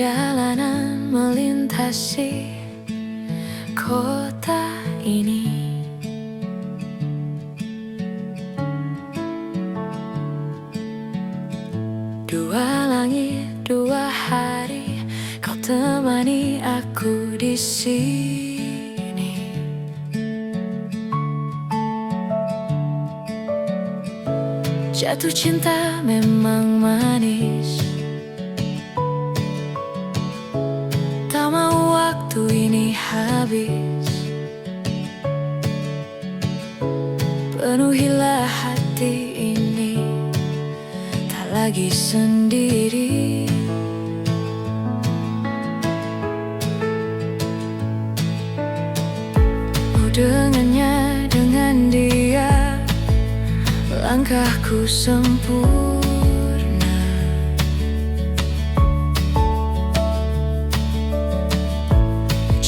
Perjalanan melintasi kota ini, dua langit, dua hari, kau temani aku di sini. Jatuh cinta memang manis, tak mau waktu ini habis. Penuhilah hati ini, tak lagi sendiri. Oh dengannya, dengan dia, langkahku sempurna.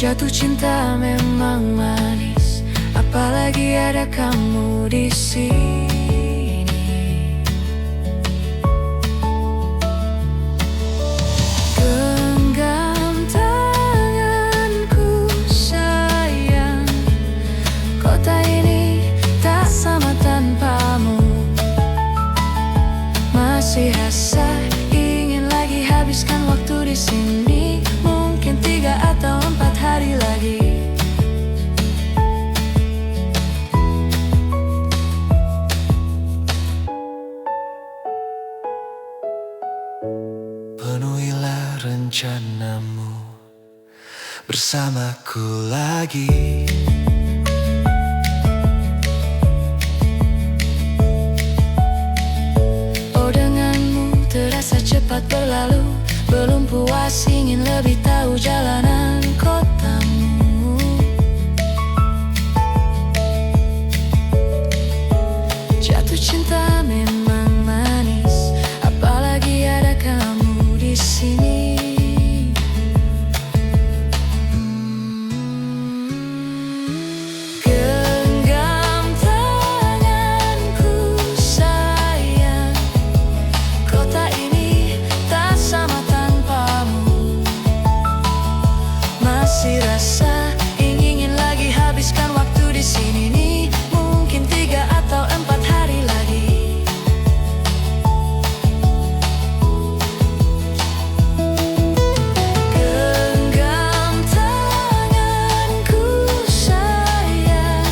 Jatuh cinta memang manis, apalagi ada kamu di sini. Genggam tanganku sayang, kota ini tak sama tanpamu. Masih rasa ingin lagi habiskan waktu di sini, mungkin 3 atau 4 hari lagi. Penuhilah rencanamu bersamaku lagi. Oh denganmu terasa cepat berlalu, belum puas ingin lebih tahu jalanan kotamu. Jatuh cinta memang manis, apalagi ada kamu di sini. Genggam tanganku sayang, kota ini tak sama tanpamu. Masih rasa ingin lagi habiskan waktu di sini nih, mungkin 3 atau 4 hari lagi. Genggam tanganku sayang,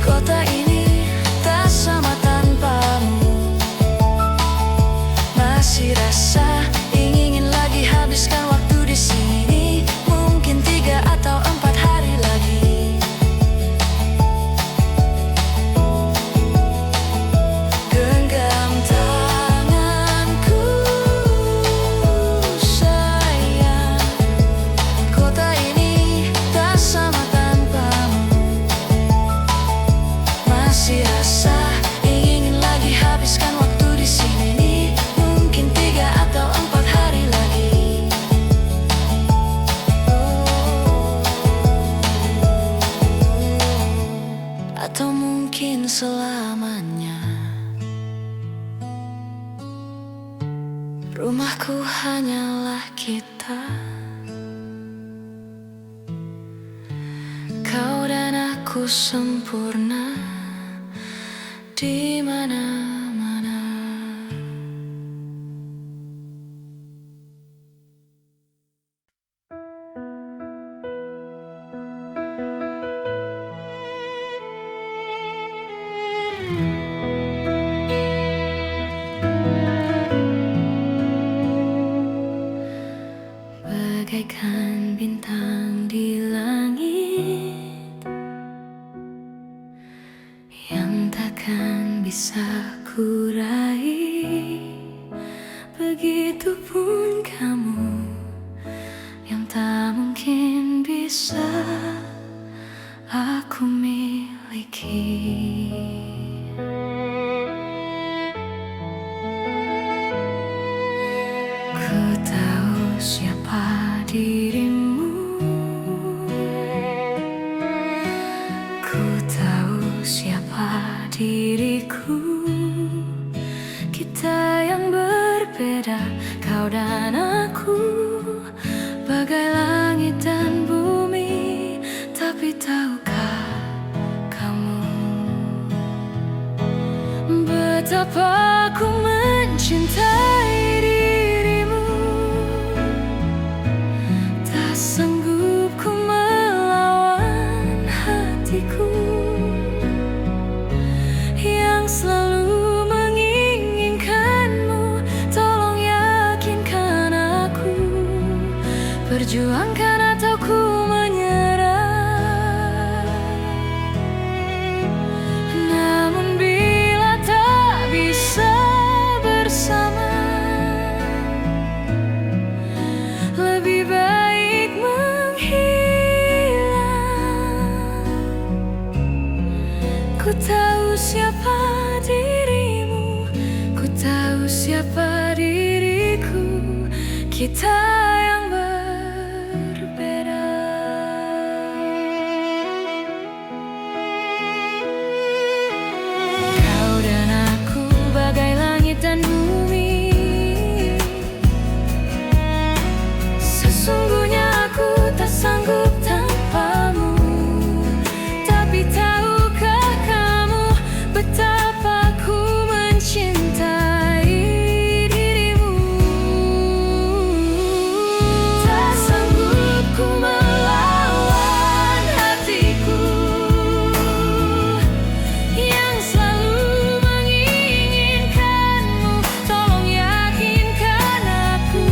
kota ini tak sama tanpamu. Masih rasa ingin lagi habiskan waktu di sini, mungkin 3 atau 4 hari lagi. Genggam tanganku sayang, kota ini tak sama tanpamu. Masih rasa ingin lagi habiskan waktu di sini nih, mungkin 3 atau 4 hari lagi. Atau mungkin selamanya. Rumahku hanyalah kita, kau dan aku sempurna di mana-mana. Bagaikan bintang di langit yang takkan bisa kurai, begitupun kamu yang tak mungkin bisa aku miliki. Ku tahu siapa dirimu, ku tahu siapa diriku. Kita yang berbeda, kau dan aku. bagai langit dan bumi. Tapi tahukah kamu betapa aku mencintai dirimu? Tak sanggup ku melawan hatiku yang selalu menginginkanmu. Tolong yakinkan aku, perjuangkan atau ku menyerah. Namun bila tak bisa bersama, lebih baik menghilang. Ku tahu siapa dirimu, ku tahu siapa diriku. Kita yang berbeda. Kau dan aku bagai langit dan bumi. Sesungguhnya aku tak sanggup tanpamu. Tapi tahukah kamu betapa ku mencintai dirimu? Tak sanggup ku melawan hatiku yang selalu menginginkanmu. Tolong yakinkan aku,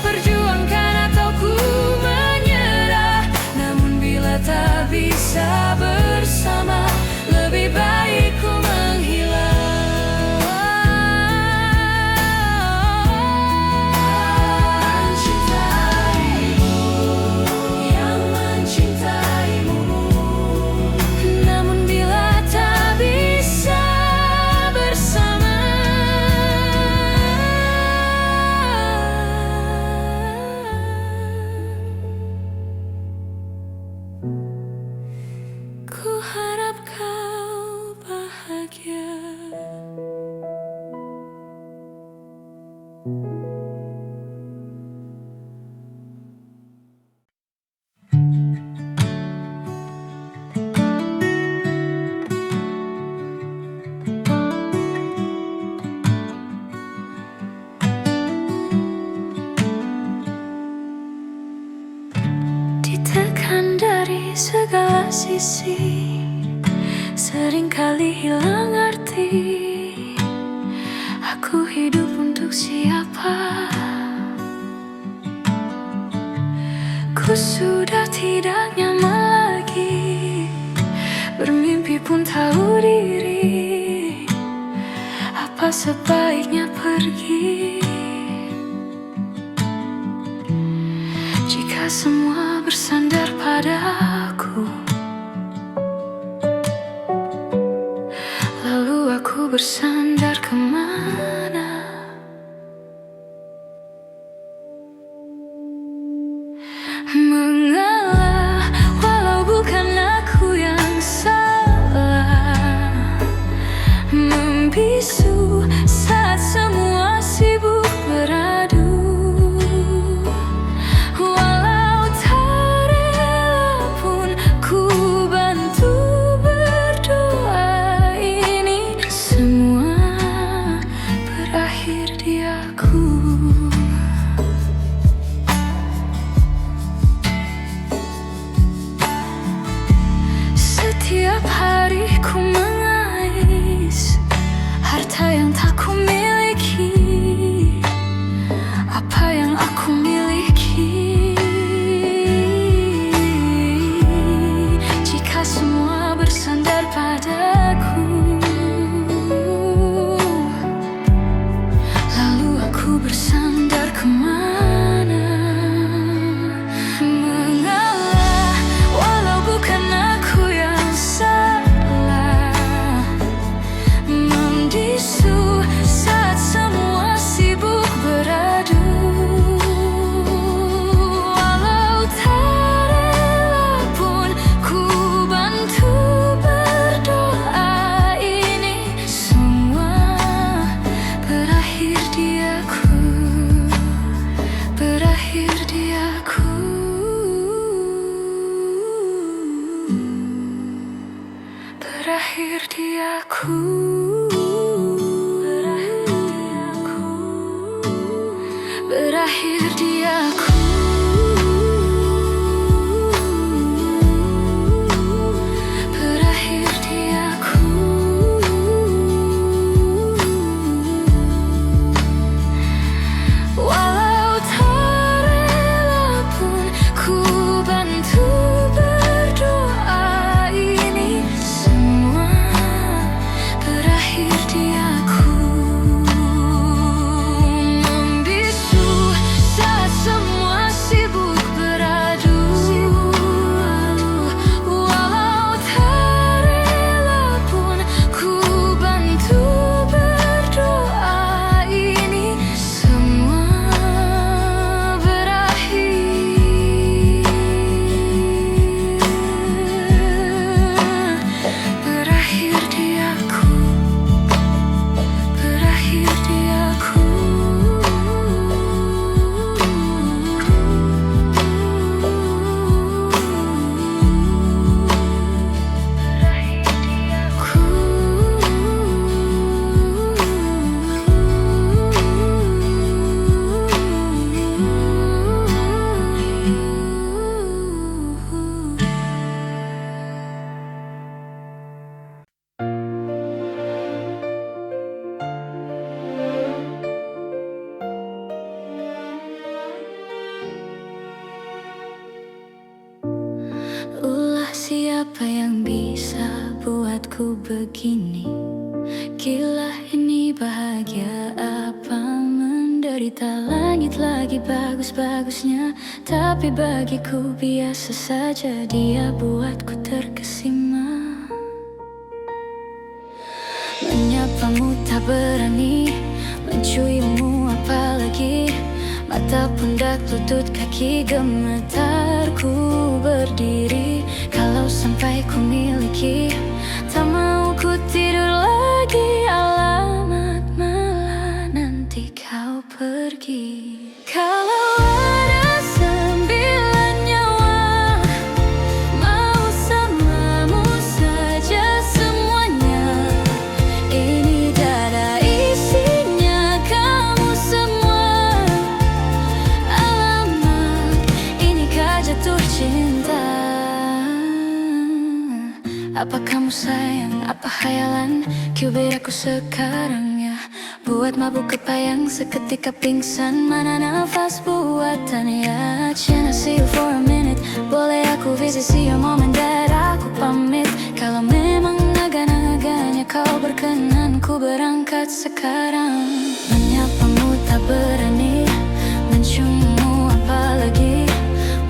perjuangkan atau ku menyerah. Namun bila tak bisa bersama, lebih baik ku menghilang. Mencintaimu, yang mencintaimu. Namun bila tak bisa bersama, ku harap kau bahagia. Ditekan dari segala sisi, seringkali hilang arti. Aku hidup untuk siapa? Ku sudah tidak nyaman lagi, bermimpi pun tahu diri. Apa sebaiknya pergi? Jika semua bersandar pada aku, lalu aku bersandar kemana? Mengalah walau bukan aku yang salah, membisu saat semua sibuk beradu. Walau tak rela pun aku, berakhir di aku, berakhir di aku. Walau tak rela pun ku bantu berdoa, ini semua berakhir di aku. Membisu saat semua sibuk beradu, walau tak rela pun ku bantu berdoa, ini semua berakhir, berakhir di aku, berakhir di aku. Ulah siapa yang bisa buatku begini? Gila ini bahagia apa menderita? Langit lagi bagus-bagusnya, tapi bagiku biasa saja. Dia buatku terkesima. Menyapamu tak berani, menciummu apalagi. Mata, pundak, lutut, kaki gemetar ku berdiri. Kalau sampai ku miliki, tak mau ku tidur lagi. Alamat malah nanti kau pergi. Kalau ada 9 nyawa, mau samamu saja semuanya. Ini dada isinya kamu semua. Alamak, inikah jatuh cinta? Apa kamu sayang, apa khayalan? Cubit aku sekarang ya, buat mabuk kepayang, seketika pingsan. Mana nafas buatannya? Can I see you for a minute? Boleh aku visit, see your mom and dad? Aku pamit. Kalau memang naga-naganya kau berkenan, ku berangkat sekarang. Menyapamu tak berani, menciummu apalagi.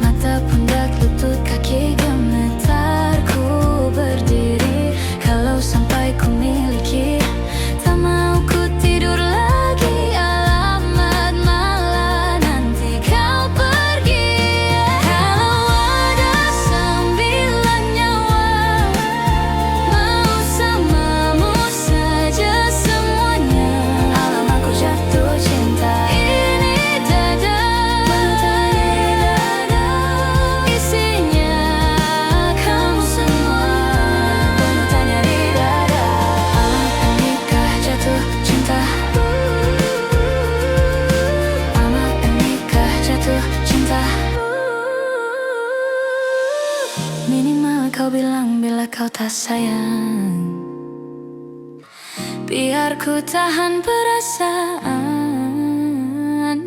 Mata, pundak, lutut, kaki gemetar ku berdiri. Kalau sampai ku miliki, tak mau ku tidur lagi. Alamat malah nanti kau pergi. Kalau ada 9 nyawa, mau samamu saja semuanya. Alamatku jatuh cinta. Ini dada, isinya kamu semua. Penutannya di dada. Alamat nikah jatuh cinta. Alamat nikah jatuh cinta. Minimal kau bilang bila kau tak sayang, biar ku tahan perasaan.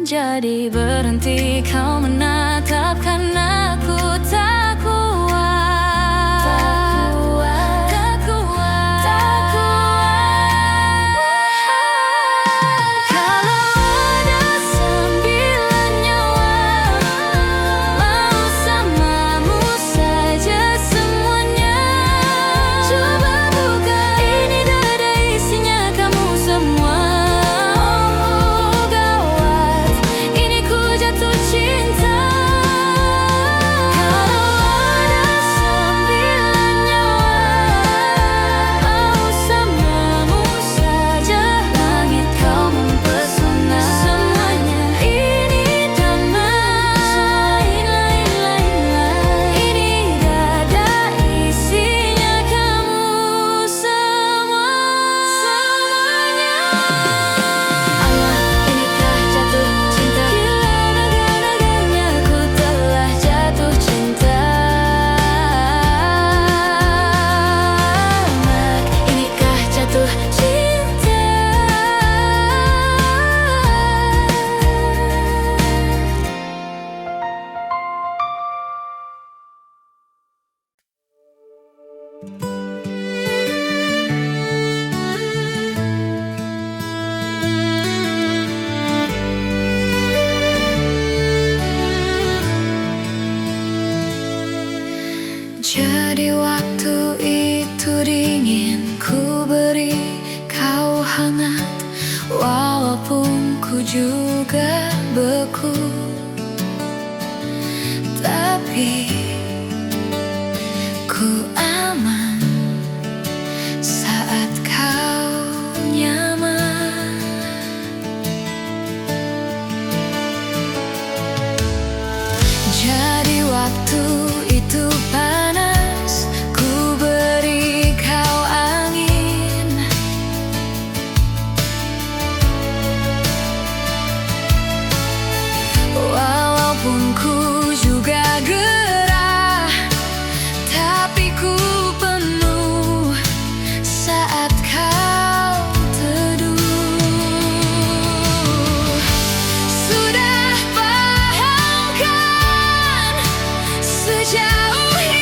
Jadi berhenti kau menatapkan aku. Tak kuat, tak kuat, tak kuat, tak kuat. Kalau ada 9 nyawa, mau samamu saja semuanya. Coba buka, ini dada isinya kamu semua. Oh gawat, ini ku jatuh cinta. Jadi waktu itu dingin, ku beri kau hangat, walaupun ku juga beku. Tapi ku aman saat kau nyaman. Jadi waktu itu panas, ku beri kau angin. Walaupun ku juga gerah, tapi ku penuh saat kau teduh. Sudah paham kan sejauh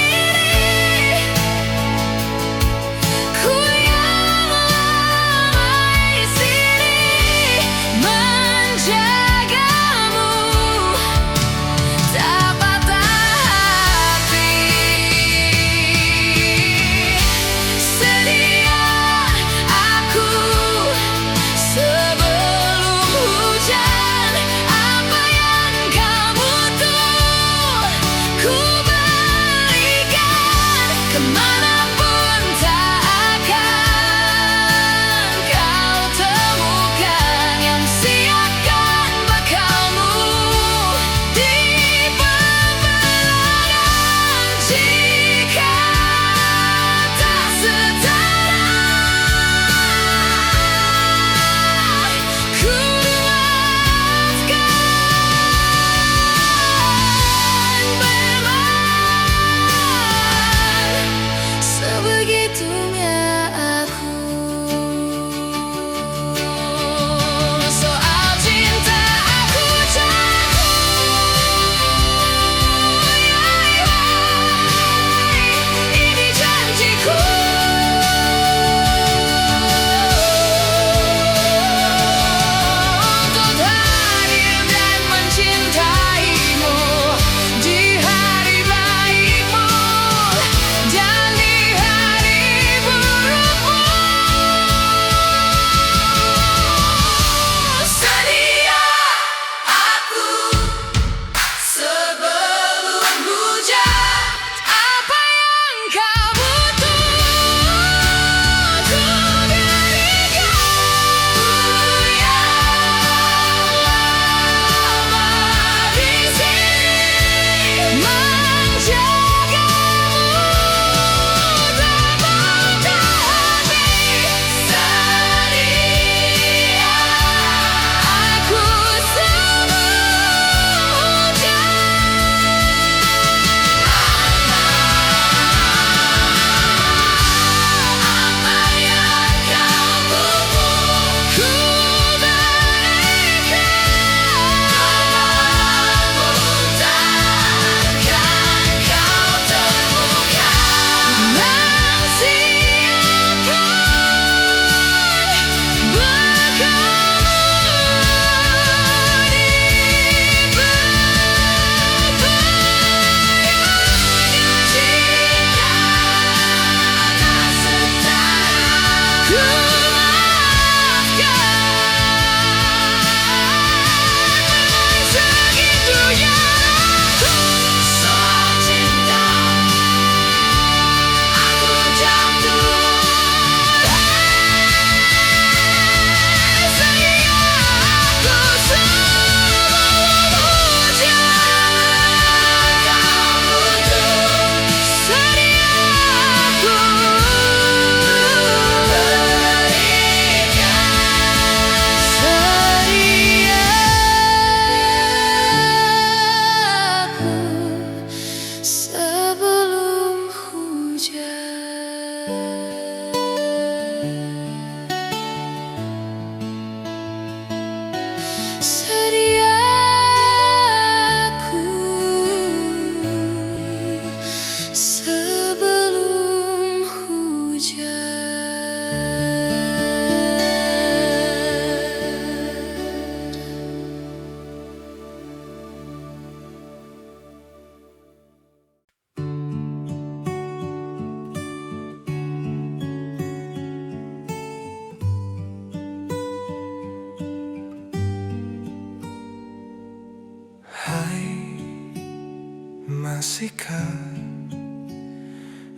Masihkah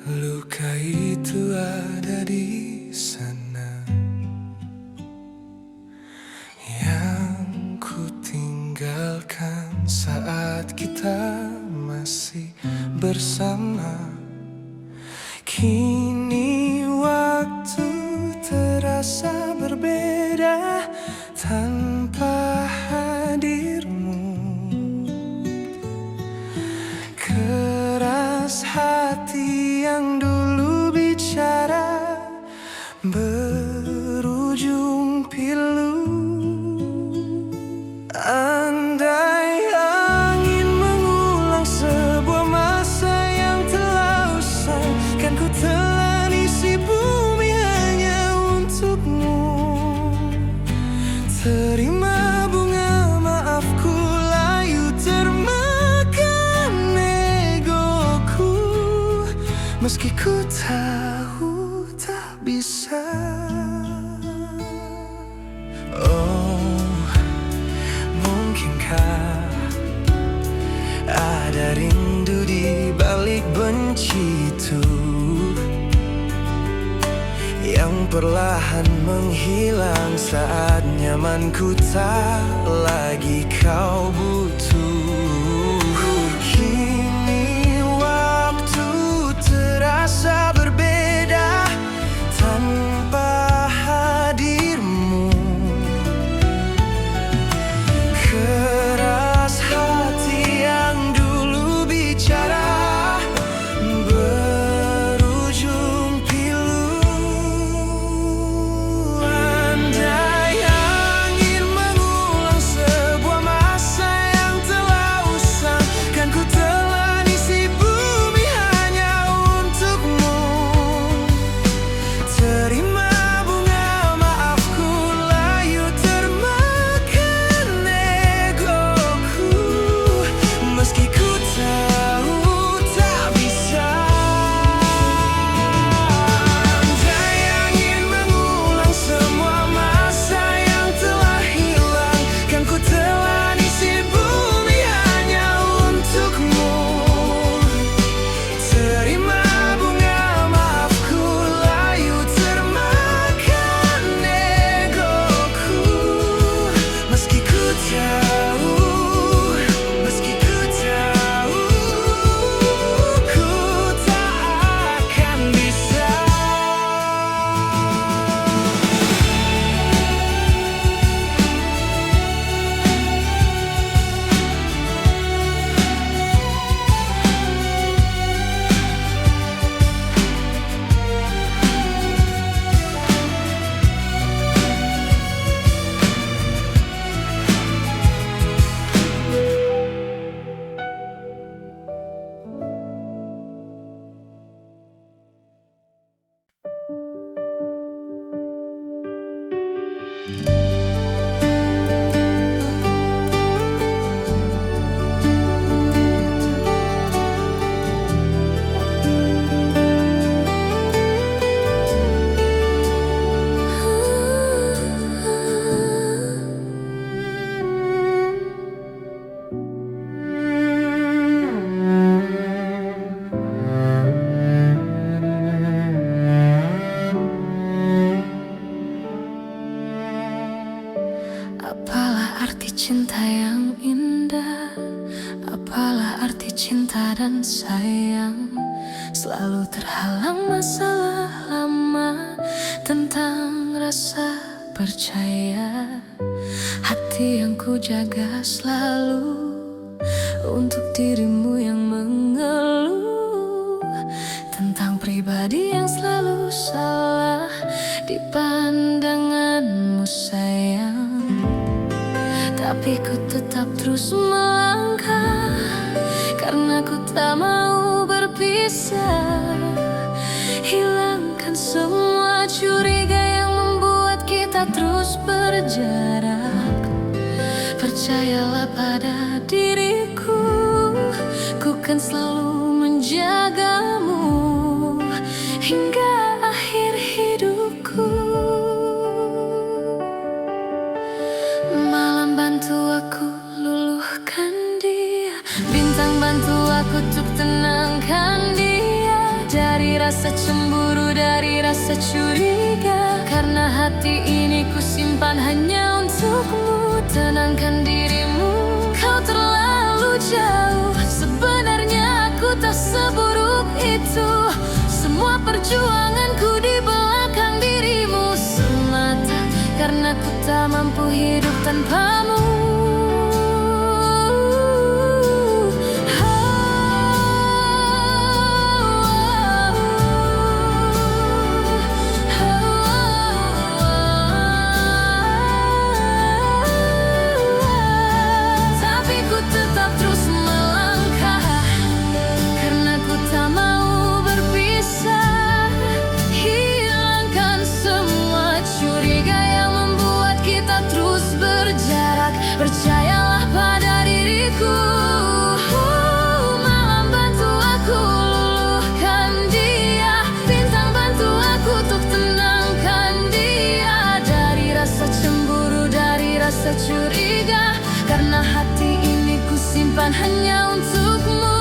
luka itu ada di sana yang ku tinggalkan saat kita masih bersama? Kini waktu terasa berbeda tanpa hadirmu. Keras hati yang dulu bicara berujung pilu. Andai angin mengulang sebuah masa yang telah usai, kan ku telan isi bumi hanya untukmu. Terima bunga maafku layu termakan egoku, meski ku tahu tak bisa. Oh, mungkinkah ada rindu di balik benci itu yang perlahan menghilang saat nyamanku tak lagi kau butuh. Kini waktu terasa berbeda tanpa hadirmu. Keras hati yang dulu bicara berujung pilu. Andai angin mengulang sebuah masa yang telah usang, kan ku telan isi bumi hanya untukmu. Terima bunga maafku layu termakan egoku, meski ku tahu tak bisa. Andai angin mengulang semua masa yang telah hilang, kan ku telan isi bumi hanya untukmu. Terima bunga maafku layu termakan egoku, meski ku tahu, meski ku tahu ku tak akan bisa. Apalah arti cinta yang indah? Apalah arti cinta dan sayang? Selalu terhalang masalah lama tentang rasa percaya. Hati yang ku jaga selalu untuk dirimu yang mengeluh tentang pribadi yang selalu salah di pandanganmu sayang. Tapi ku tetap terus melangkah karena ku tak mau berpisah. Hilangkan semua curiga yang membuat kita terus berjarak. Percayalah pada diriku, ku kan selalu menjagamu hingga akhir hidupku. Malam bantu aku luluhkan dia, bintang bantu aku untuk tenangkan dia dari rasa cemburu, dari rasa curiga. Karena hati ini ku simpan hanya untukmu. Tenangkan dirimu, kau terlalu jauh. Sebenarnya aku tak seburuk itu. Semua perjuanganku di belakang dirimu semata karena ku tak mampu hidup tanpamu. Tapi ku tetap terus melangkah karena ku tak mau berpisah. Hilangkan semua curiga yang membuat kita terus berjarak. Percayalah pada diriku. Malam bantu aku luluhkan dia. Bintang bantu aku untuk tenangkan dia dari rasa cemburu, dari rasa curiga. Karena hati ini ku simpan hanya untukmu.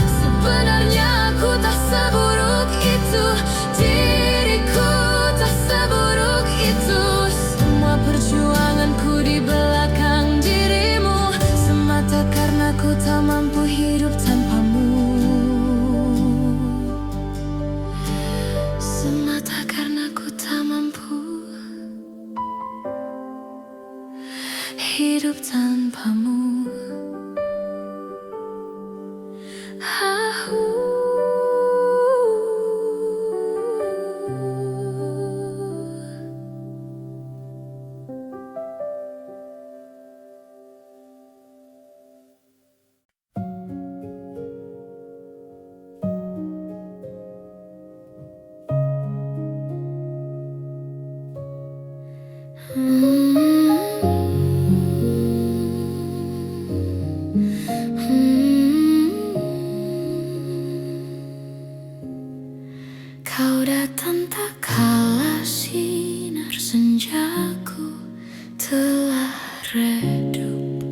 Sebenarnya aku tak seburuk itu. Diriku tak seburuk itu. Semua perjuanganku di belakang dirimu semata karena ku tak mampu hidup tanpamu. Semata karena ku tak mampu hidup tanpamu. Kau datang tak kala sinar senjaku telah redup,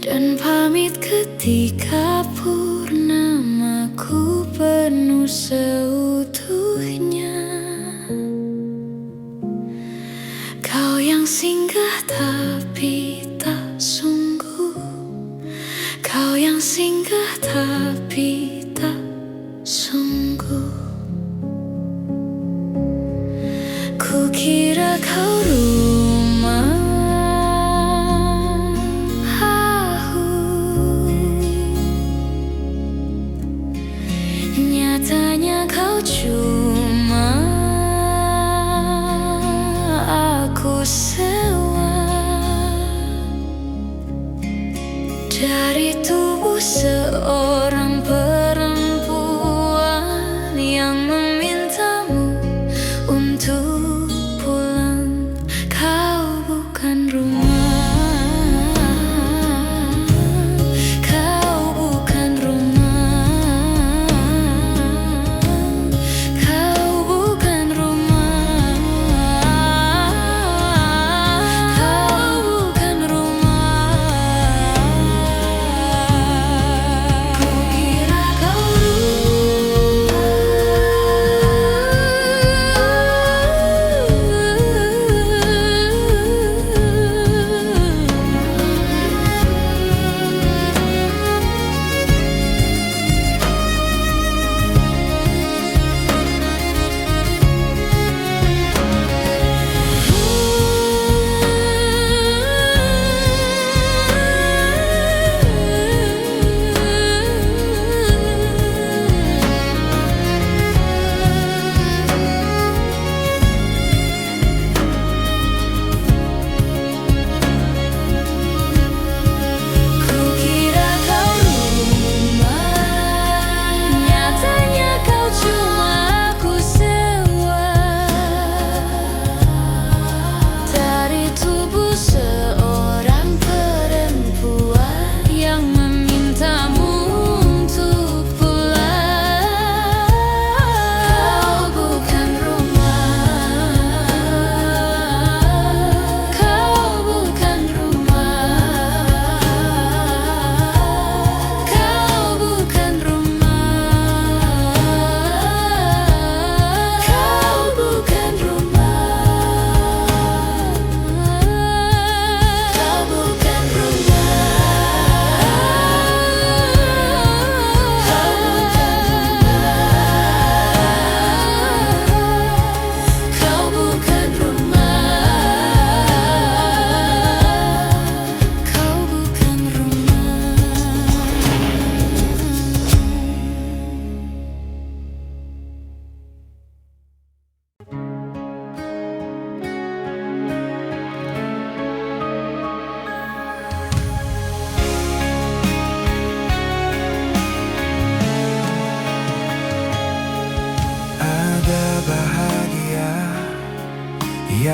dan pamit ketika purnamaku penuh seutuhnya. Kau yang singgah tapi tak sungguh. Kau yang singgah tapi tak sungguh. Kukira kau rumah. Nyatanya kau cuma aku sewa dari tubuh seorang perempuan yang memintamu untuk pulang. Kau bukan rumah. Kau bukan rumah. Kau bukan rumah. Kau bukan rumah. Kukira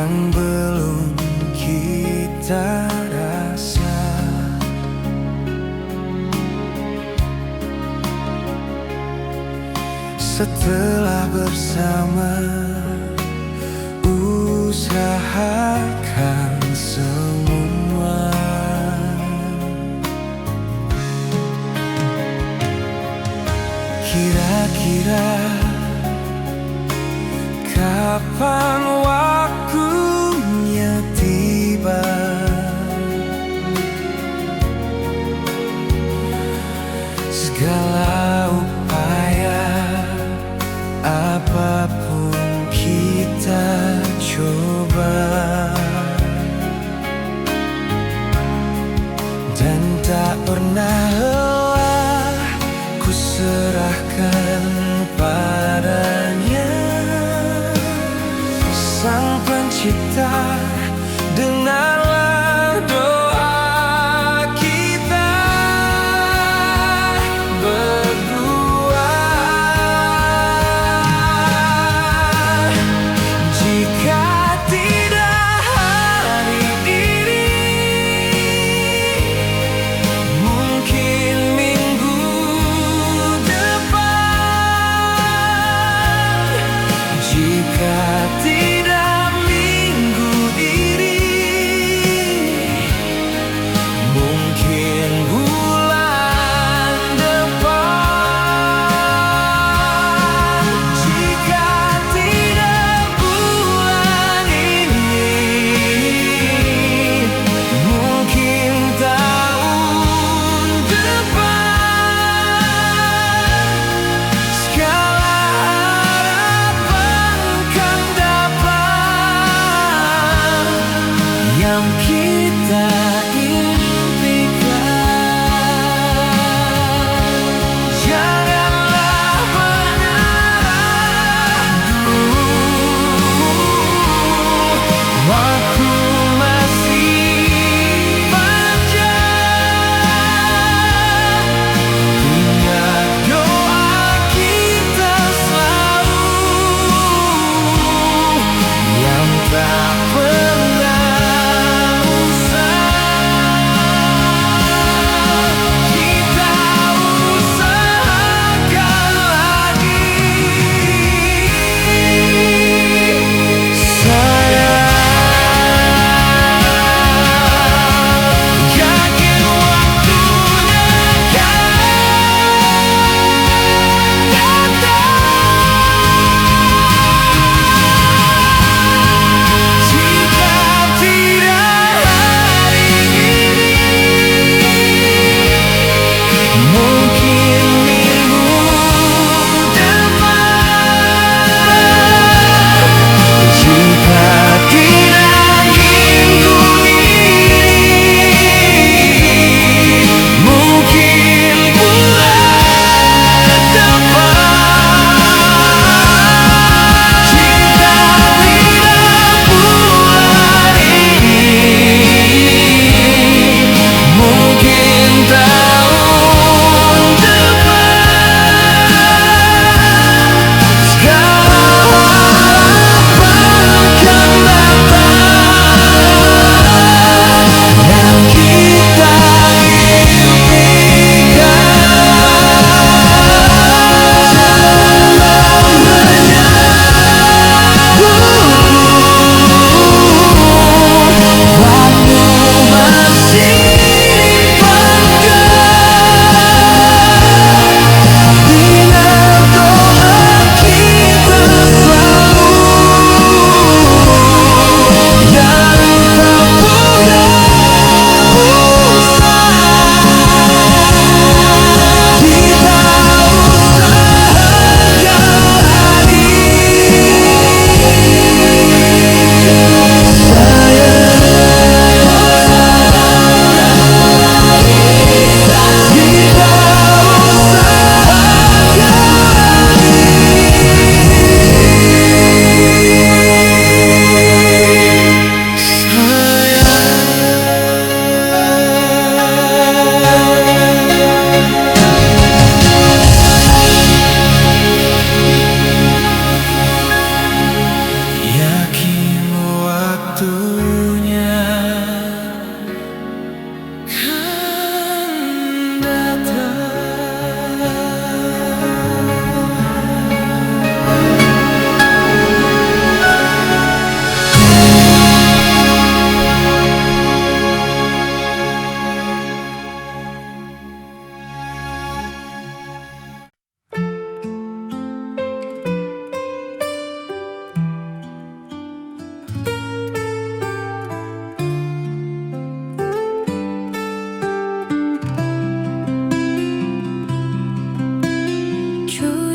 yang belum kita rasa. Setelah bersama, usahakan semua. Kira-kira kapan waktunya tiba? Segala upaya, apapun kita coba, dan tak pernah lelah ku serahkan padanya. Sang Pencipta, dengarlah doa kita berdua. Jika tidak hari ini, mungkin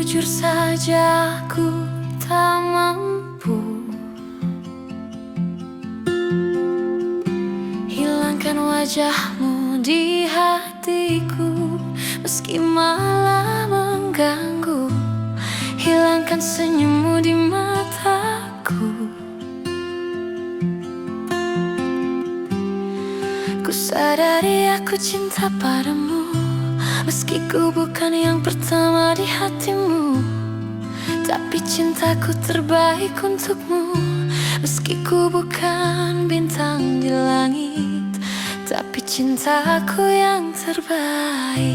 Jujur saja aku tak mampu hilangkan wajahmu di hatiku, meski malah mengganggu. Hilangkan senyummu di mataku. Ku sadari aku cinta padamu, meski ku bukan yang pertama di hatimu. Tapi cintaku terbaik untukmu, meski ku bukan bintang di langit. Tapi cintaku yang terbaik.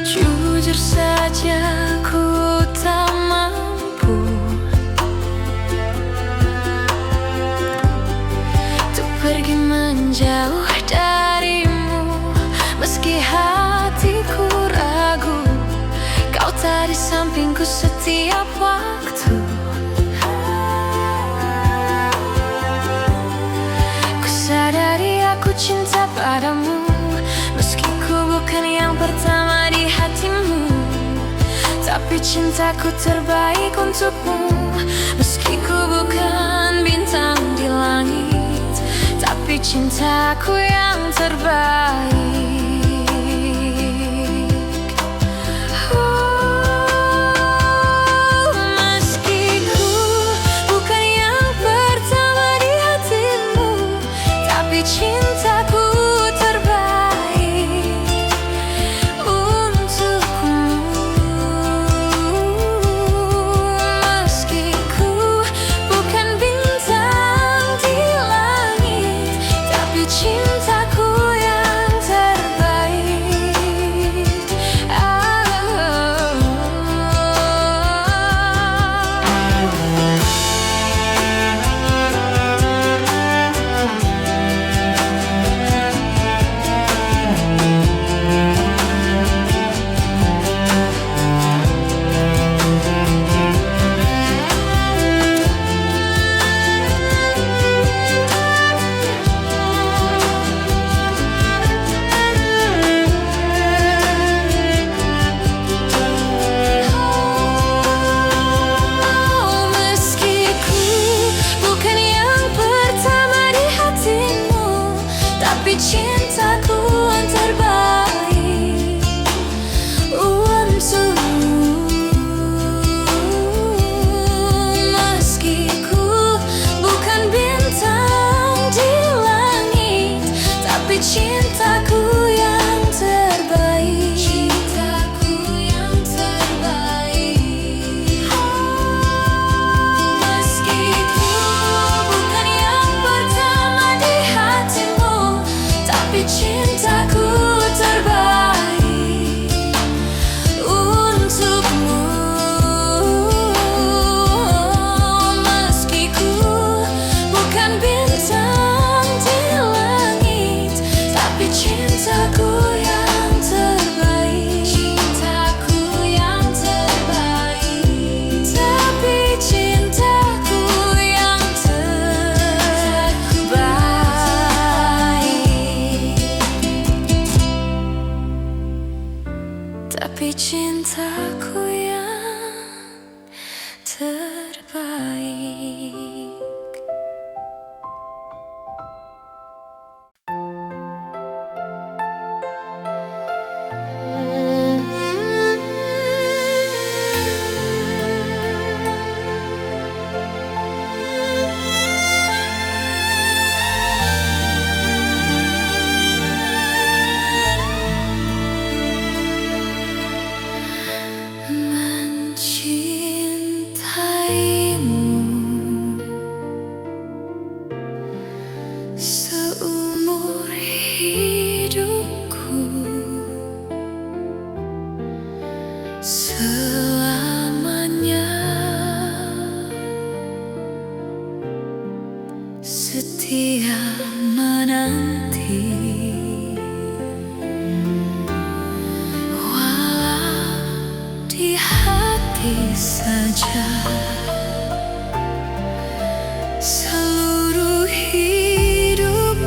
Jujur saja ku tak mampu untuk pergi menjauh darimu, meski hatiku ragu. Kau tak di sampingku setiap waktu. Ku sadari aku cinta padamu, meski ku bukan yang pertama di hatimu. Tapi cintaku terbaik untukmu, meski ku bukan bintang di langit. Tapi cintaku yang terbaik. Meski ku bukan yang pertama di hatimu, tapi cintaku terbaik untukmu. Meski ku bukan bintang di langit, tapi cintaku yang terbaik. Meski ku bukan yang pertama di hatimu, tapi cintaku yang terbaik untukmu. Meski ku bukan bintang di langit, tapi cintaku yang terbaik. Cintaku yang terbaik. Meski ku bukan yang pertama di hatimu, tapi cintaku terbaik untukmu. Meski ku bukan bintang di langit, tapi cintaku yang terbaik. Cintaku yang terbaik. Tapi cintaku yang terbaik. Tapi cintaku yang terbaik. Mencintaimu seumur hidupku, selamanya setia menanti. Walau di hati saja, seluruh hidupku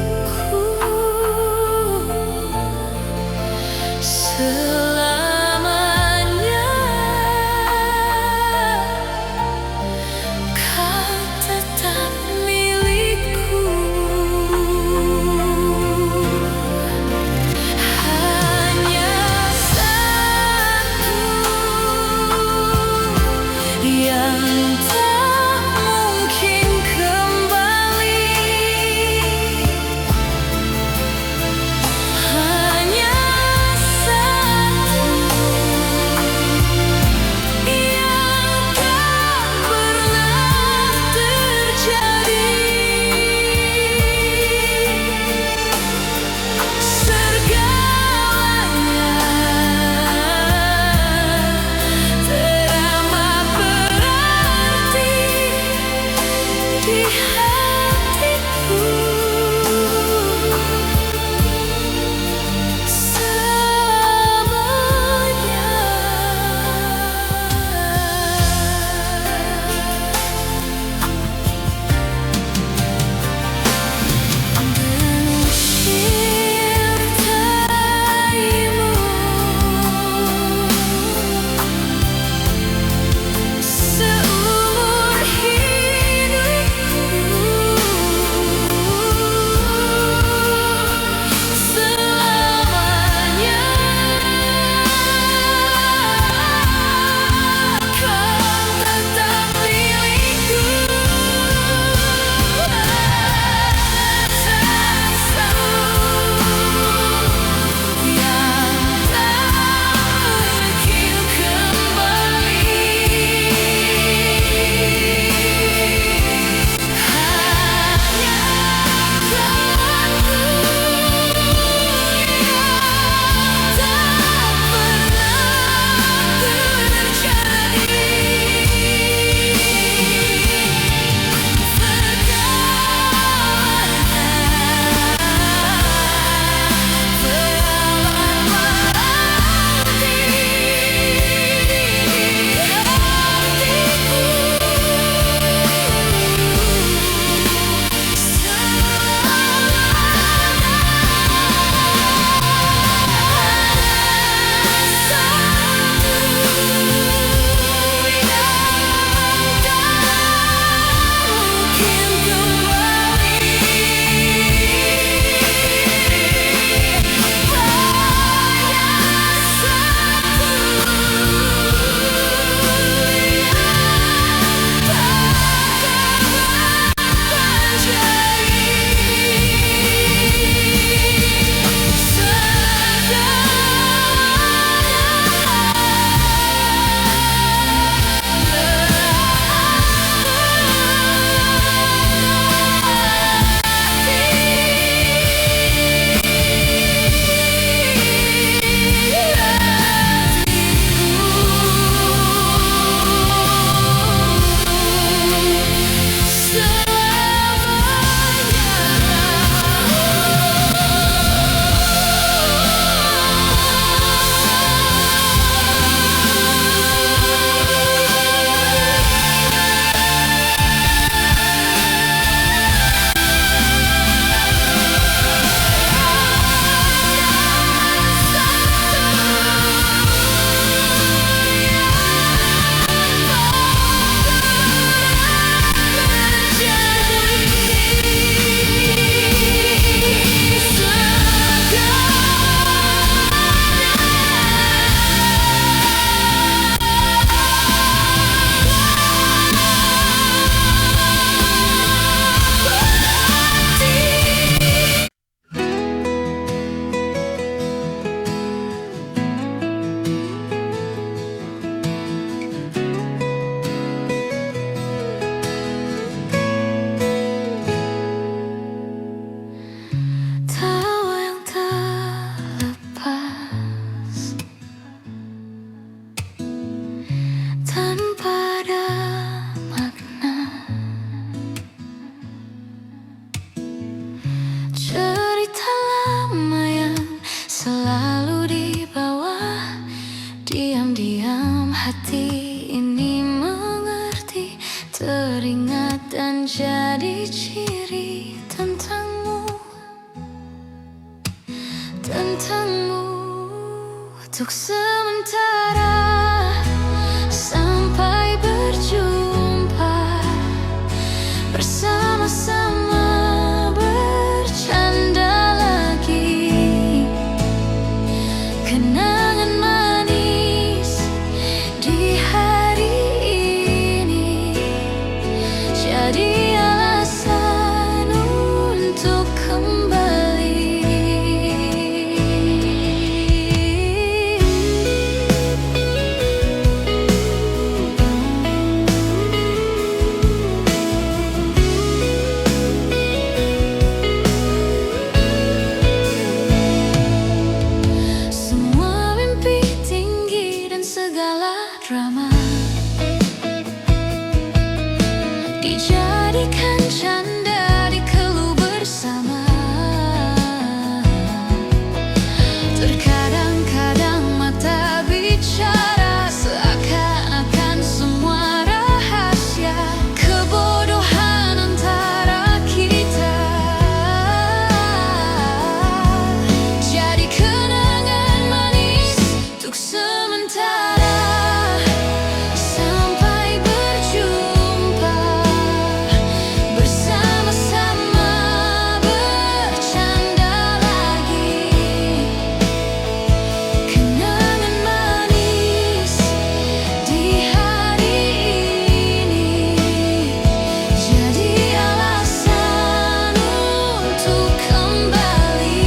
Untuk sementara, sampai berjumpa, bersama-sama bercanda lagi. Kenangan manis di hari ini jadi alasan untuk kembali. Semua mimpi tinggi dan segala drama dijadikan canda, dikeluh bersama. Terkadang-kadang mata bicara seakan-akan semua rahasia kebodohan antara kita jadi kenangan manis untuk sementara, sampai berjumpa, bersama-sama bercanda lagi. Kenangan manis di hari ini jadi alasan untuk kembali.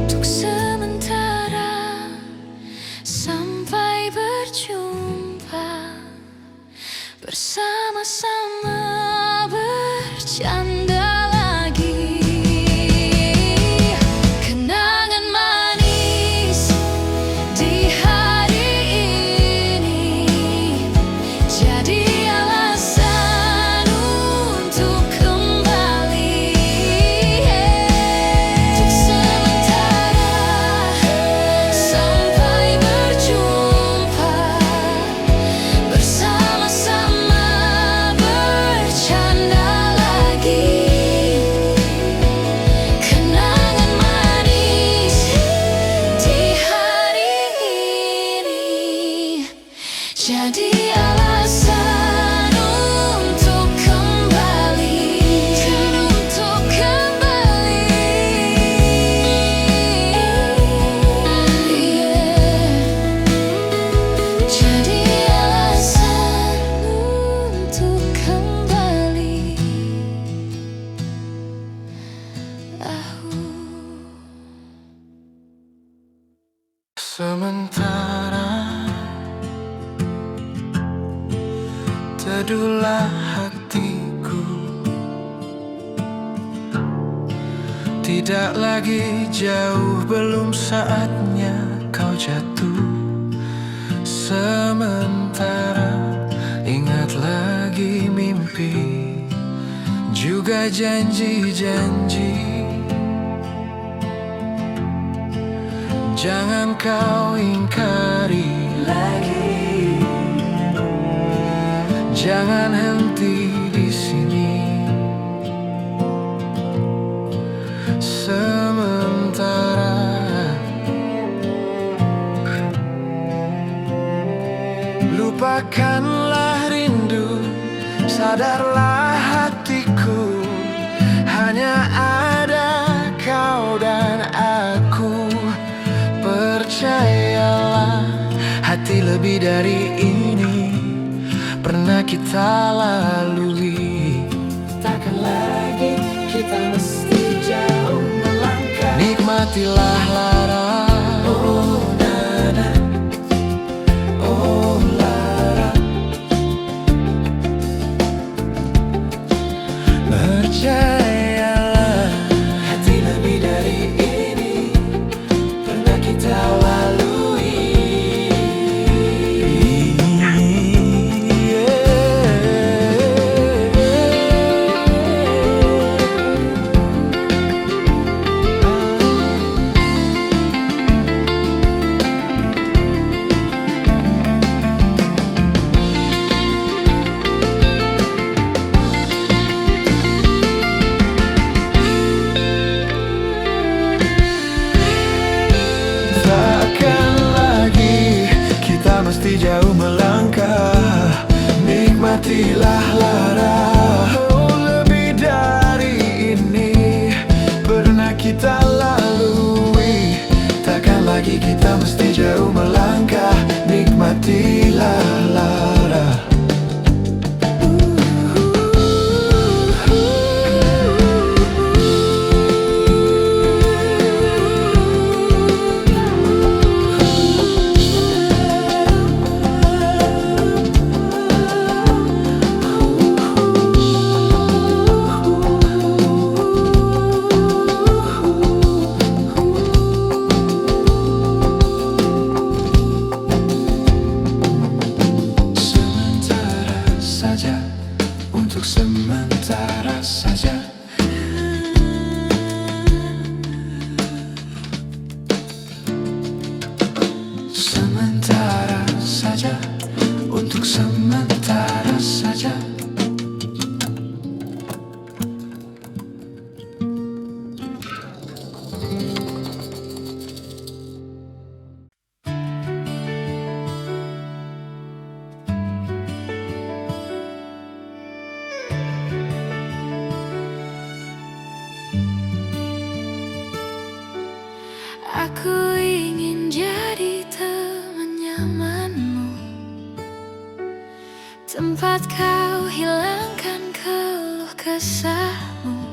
Untuk sementara, sampai berjumpa, bersama-sama bercanda lagi. Kenangan manis di hari ini jadi alasan untuk kembali. Untuk sementara, sampai berjumpa, bersama-sama bercanda lagi. Kenangan manis di hari ini jadi alasan untuk kembali, untuk kembali. Jadi alasan untuk kembali. Sementara teduhlah hatiku, tidak lagi jauh, belum saatnya kau jatuh. Sementara ingat lagi mimpi, juga janji-janji. Jangan kau ingkari lagi, jangan henti di sini. Sementara lupakanlah rindu, sadarlah hatiku, hanya ada kau dan aku. Percayalah, hati lebih dari ini pernah kita lalui. Takkan lagi kita mesti jauh melangkah. Nikmatilah lara, oh nana, oh lara. Percayalah, hati lebih dari ini pernah kita lalui. tempat kau hilangkan keluh kesahmu.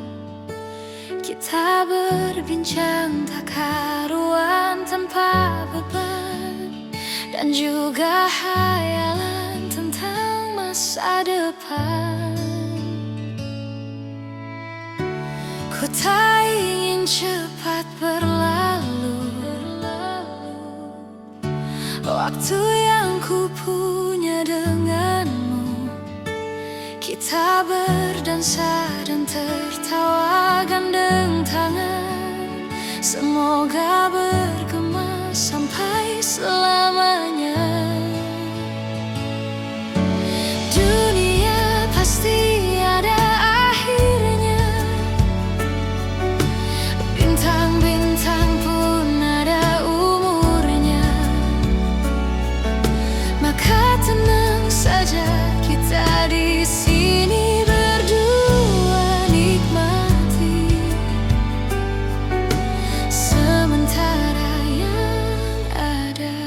Kita berbincang tak karuan tanpa beban, dan juga hayalan tentang masa depan. Ku tak ingin cepat berlalu waktu yang ku punya denganmu. Kita berdansa dan tertawa gandeng tangan, semoga bergema sampai selamanya. Dunia pasti ada akhirnya, bintang-bintang pun ada umurnya. Maka tenang saja, kita di sini berdua nikmati sementara yang ada.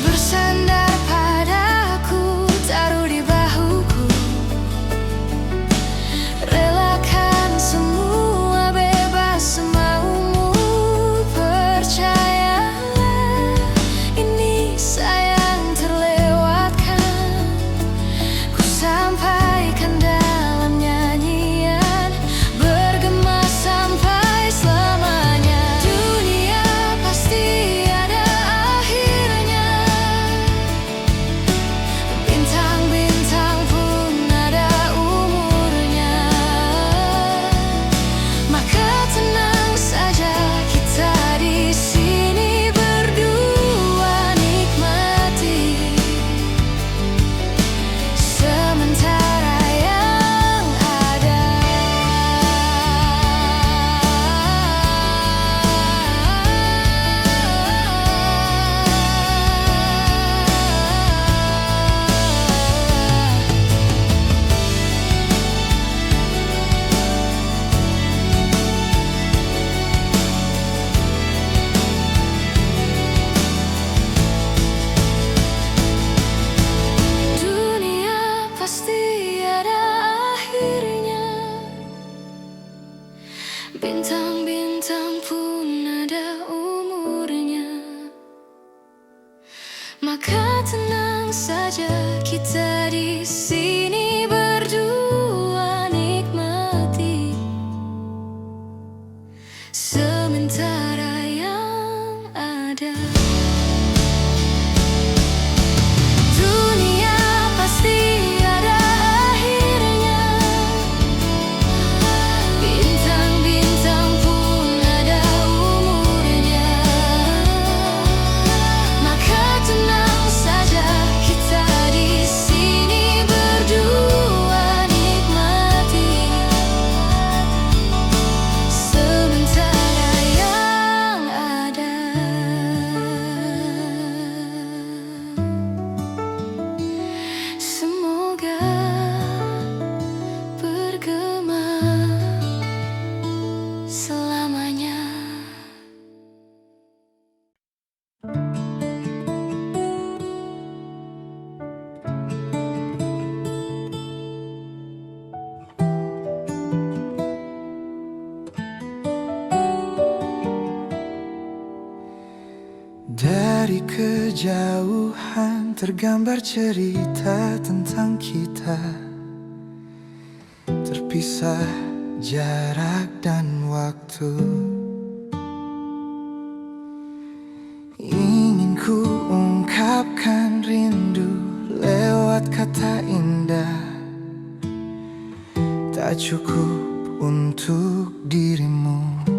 Bersandar padaku, taruh di bahuku, relakan semua, bebas semaumu. Percayalah, ini sayang terlewatkan. Ku sampaikan dalam nyanyian, bergema sampai selamanya. Dunia pasti ada akhirnya, bintang-bintang pun ada umurnya. Maka tenang saja, kita di sini berdua nikmati sementara yang ada. Dunia pasti ada akhirnya, bintang-bintang pun ada umurnya. Maka tenang saja, kita di sini berdua nikmati sementara yang ada. Dunia pasti ada akhirnya, bintang-bintang pun ada umurnya. Maka tenang saja, kita di sini berdua nikmati sementara yang ada. Semoga bergema selamanya. Dari kejauhan tergambar cerita tentang kita, terpisah jarak dan waktu. Ingin ku ungkapkan rindu lewat kata indah, tak cukup untuk dirimu.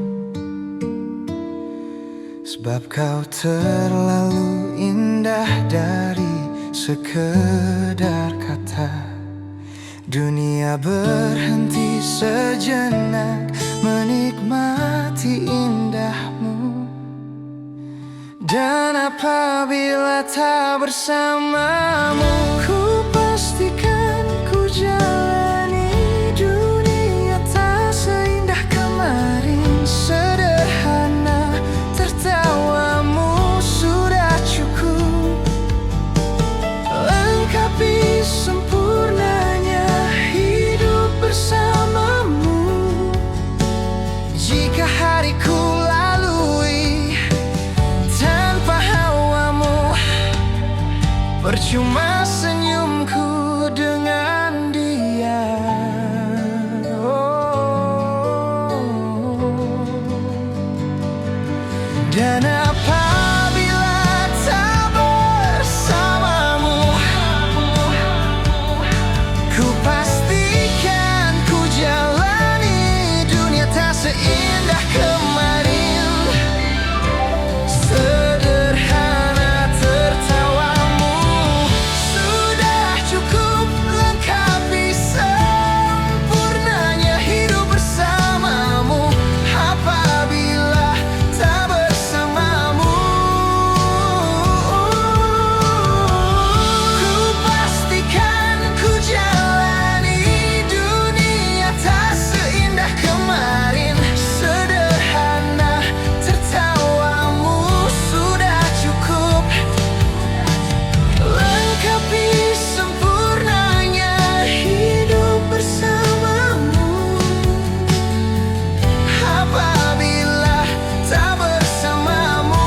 Sebab kau terlalu indah dari sekedar kata. Dunia berhenti sejenak menikmati indahmu. Dan apabila tak bersamamu, ku pastikan ku jalani dunia tak seindah kemarin. Sederhana tertawamu cuma senyumku dengan dia. Dan apabila tak bersamamu, ku pastikan ku jalani dunia tak seindah kemarin. Sederhana tertawamu sudah cukup lengkapi sempurnanya hidup bersamamu. Apabila tak bersamamu, ku pastikan ku jalani dunia tak seindah kemarin. Sederhana tertawamu sudah cukup lengkapi sempurnanya hidup bersamamu. Apabila tak bersamamu,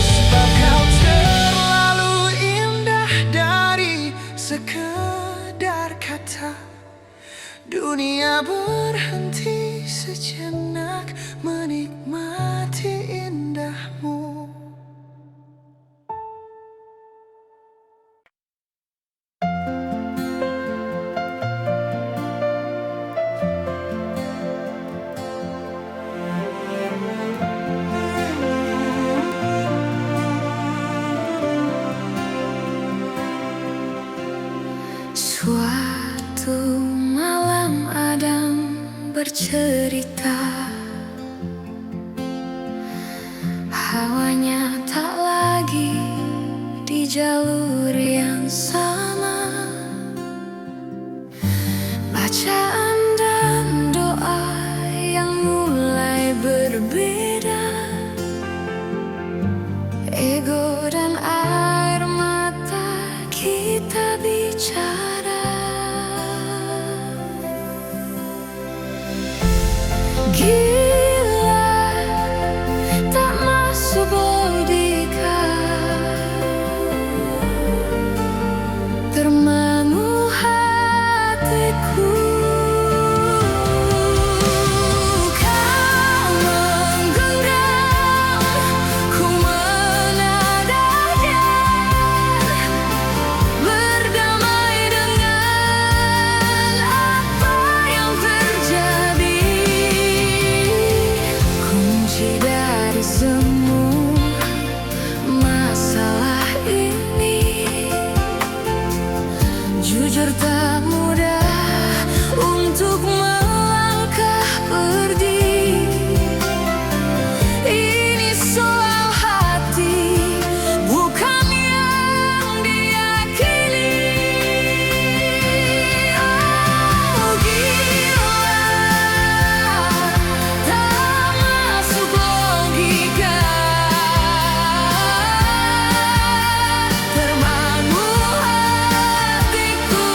sebab kau terlalu indah dari sekedar kata. Dunia berhenti sejenak menikmati indahmu. Suatu malam Adam bercerita, hawanya tak lagi di jalur yang sama. Bacaan dan doa yang mulai berbeda, ego dan air mata kita bicara. Gila, tak masuk logika, termangu hatiku. Kau menggenggam, ku menadanya, berdamai dengan apa yang terjadi. Kunci dari semua masalah ini, jujur tak mudah untuk melangkah pergi. Ini soal hati, bukan yang diyakini. Oh gila, tak masuk logika, termangu hatiku.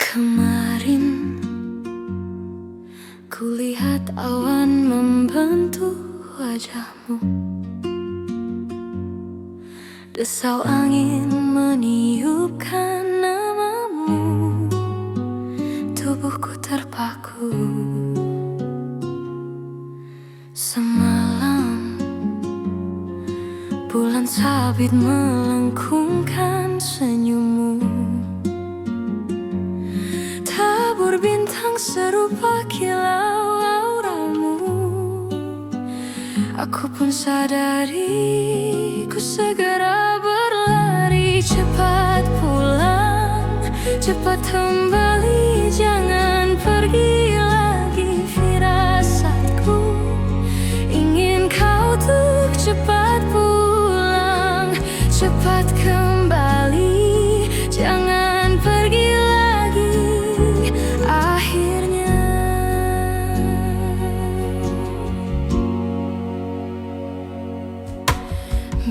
Kemarin kulihat awan membentuk wajahmu, desau angin meniupkan namamu, tubuhku terpaku. Semalam bulan sabit melengkungkan senyummu, tabur bintang serupa kilau auramu. Aku pun sadari, ku segera berlari. Cepat pulang, cepat kembali, jangan pergi lagi. Firasatku ingin kau tuh cepat pulang, cepat kembali, jangan pergi lagi. Akhirnya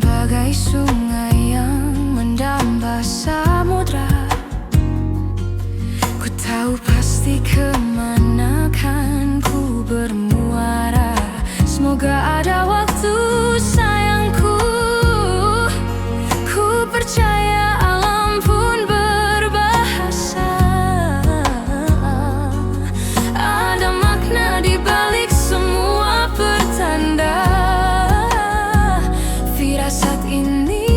bagai sungai yang mendamba samudra, ku tahu pasti kemana kan ku bermuara. Semoga ada waktu sayangku, ku percaya alam pun berbahasa. Ada makna di balik semua pertanda. Firasat ini,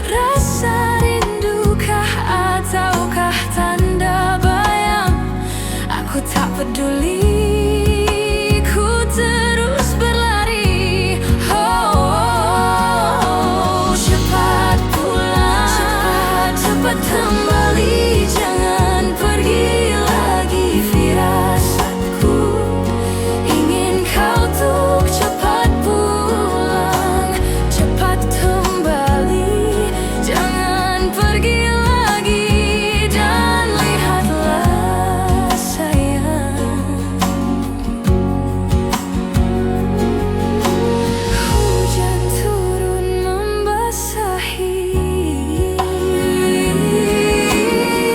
rasa rindukah ataukah tanda bayang? Aku tak peduli, ku terus berlari. Oh, cepat pulang, cepat kembali, jangan pergi lagi. Firasatku ingin kau tuh cepat pulang, cepat kembali, jangan pergi lagi. Dan lihatlah sayang, hujan turun membasahi,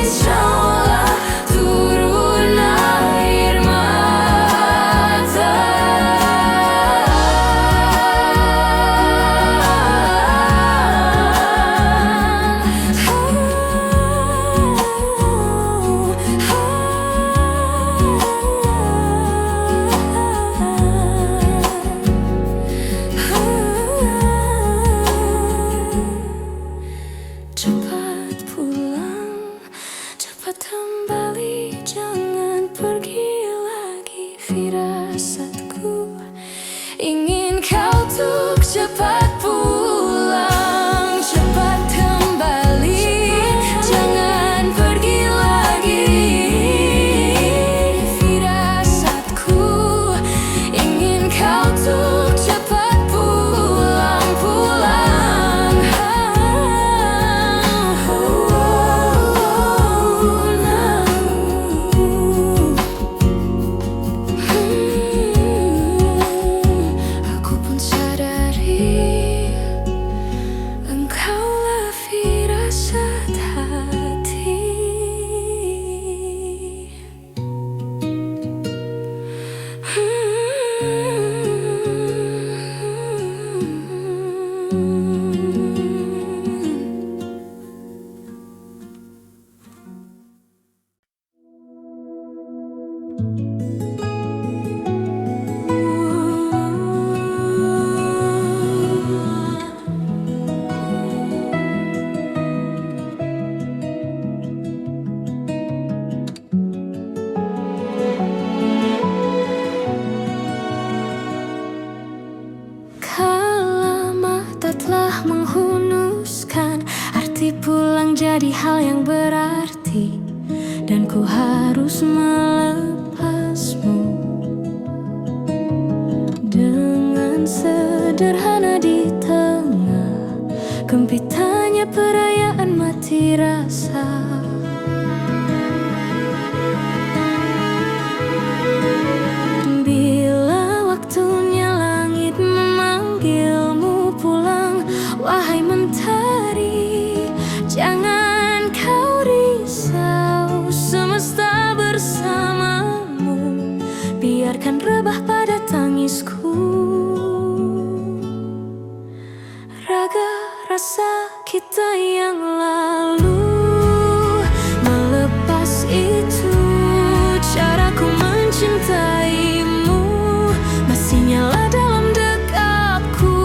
seolah turun air mata. Cepat pulang, cepat kembali, jangan pergi lagi. Firasatku ingin kau tuh cepat pulang, cepat kembali, jangan pergi lagi. Firasatku ingin kau tuh cepat pulang, pulang. Aku pun sadari, engkaulah firasat hati. Kala mata telah menghunuskan, arti pulang jadi hal yang berarti, dan ku harus melepasmu. Dengan sederhana di tengah kempitannya perayaan mati rasa. Bila waktunya langit memanggilmu pulang, wahai mentari, jangan kau rasa kita yang lalu. Melepas itu, caraku mencintaimu masih nyala dalam dekapku.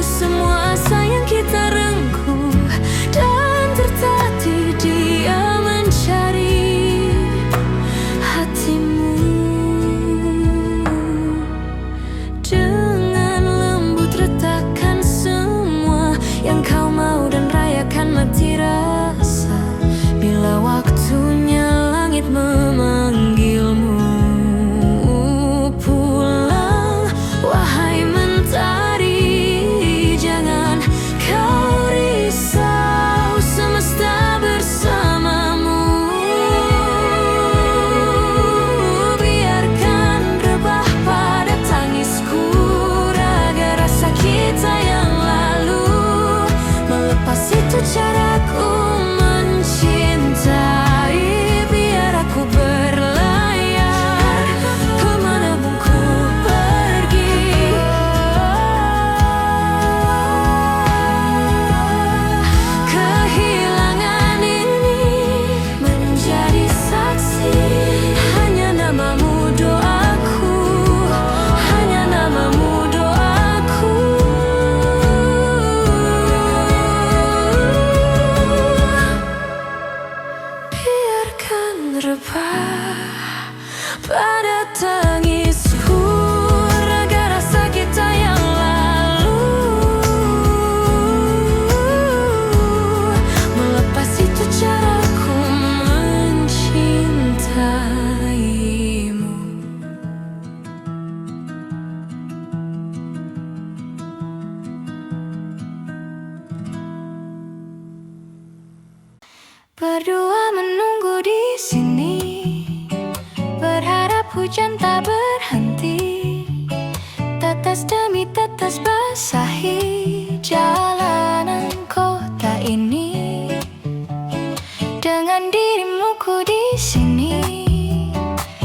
Semua asa yang kita rengkuh dan tertatih, dia mencari hatimu. Dengan lembut retakan semua yang kau mau dan rayakan mati rasa. Bila waktunya langit memanggilmu pulang, wahai mentari, jangan kau risau, semesta bersamamu. Biarkan rebah pada tangisku raga rasa kita yang lalu. Melepas itu caraku mencintai, biar aku berlayar kemanapun ku pergi. Kehilangan ini menjadi saksi, hanya namamu doaku, hanya namamu doaku. Biarkan rebah pada tangisku raga rasa kita yang lalu. Melepas itu caraku mencintaimu. Berdua menunggu di sini, berharap hujan tak berhenti. Tetes demi tetes basahi jalanan kota ini. Dengan dirimu ku di sini,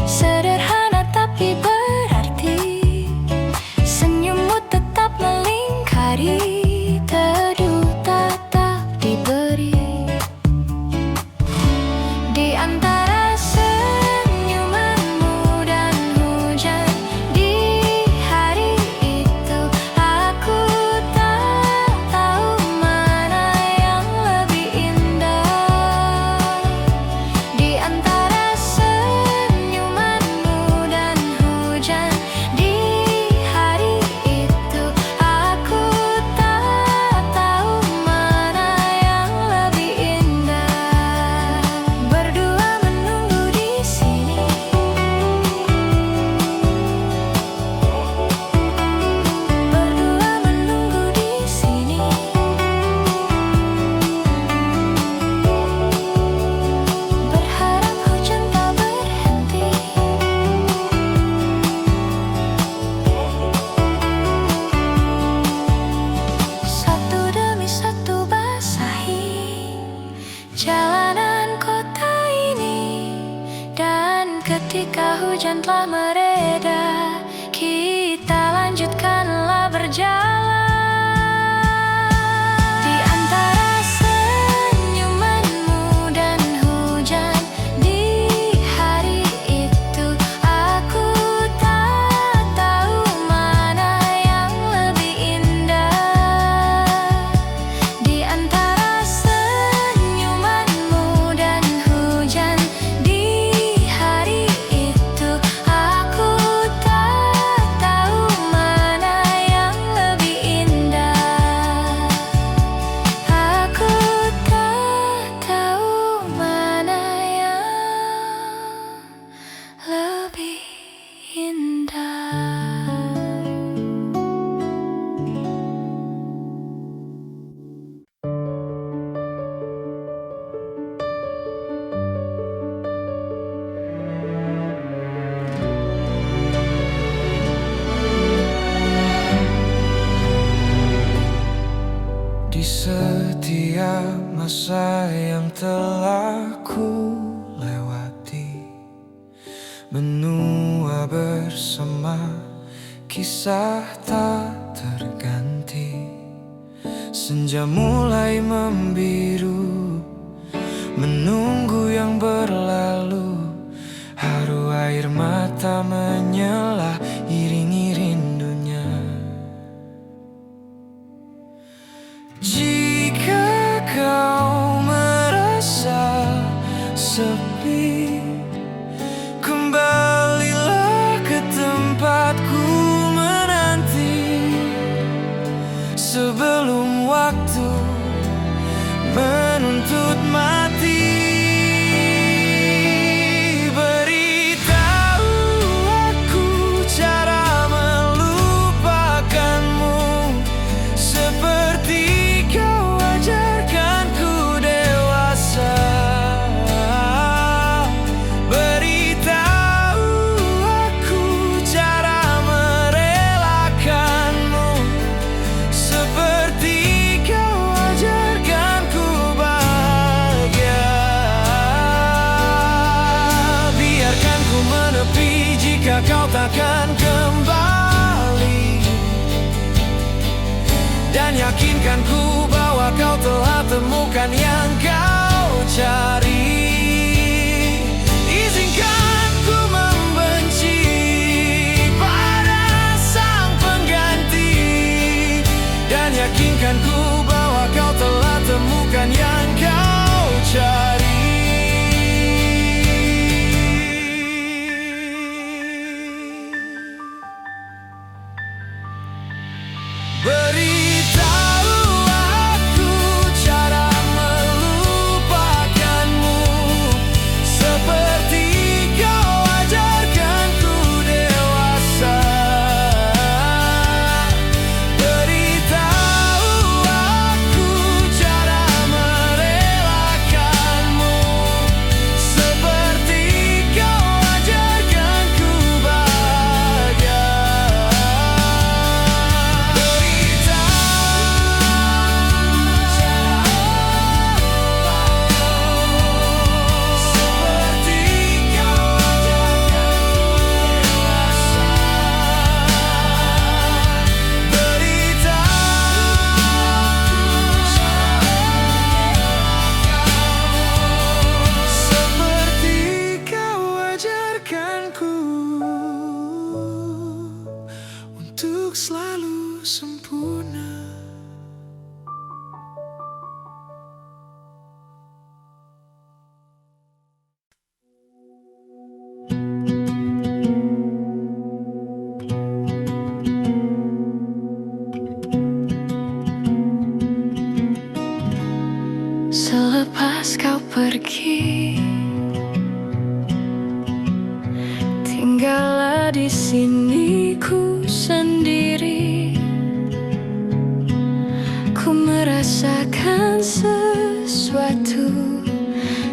sederhana tapi berarti. Senyummu tetap melingkari, teduh tetap diberi. Di antara senyumanmu dan hujan di hari itu, aku tak tahu mana yang lebih indah. Di antara senyumanmu dan hujan di hari itu, aku tak tahu mana yang lebih indah. Berdua menunggu di sini, berdua menunggu di sini. Berharap hujan tak berhenti. Satu demi satu basahi jalanan kota ini. Dan ketika hujan telah mereda, kita lanjutkanlah berjalan. Di antara senyumanmu dan hujan di hari itu, aku tak tahu mana yang lebih indah. Di antara senyumanmu dan hujan di hari itu, aku tak tahu mana yang lebih indah. Aku tak tahu mana yang lebih indah. Di setiap masa yang telah ku lewati, menua bersama kisah tak terganti. Senja mulai membiru, menunggu yang berlalu. Haru air mata menyala, iringi rindunya. Jika kau merasa sepi, kembalilah ke tempatku menanti. Sebelum waktu menuntut mati, beritahu aku cara melupakanmu, seperti kau ajarkanku dewasa. Beritahu aku cara merelakanmu, seperti kau ajarkanku bahagia. Biarkan ku menepi jika kau takkan kembali, dan yakinkan ku bahwa kau telah temukan yang kau cari. Izinkan ku membenci pada sang pengganti, dan yakinkan ku bahwa kau telah temukan yang kau cari. Beritahu aku cara melupakanmu, seperti kau ajarkanku dewasa. Beritahu aku cara merelakanmu, seperti kau ajarkanku bahagia. Untuk selalu sempurna. Selepas kau pergi, tinggallah di sini ku sendiri. Ku merasakan sesuatu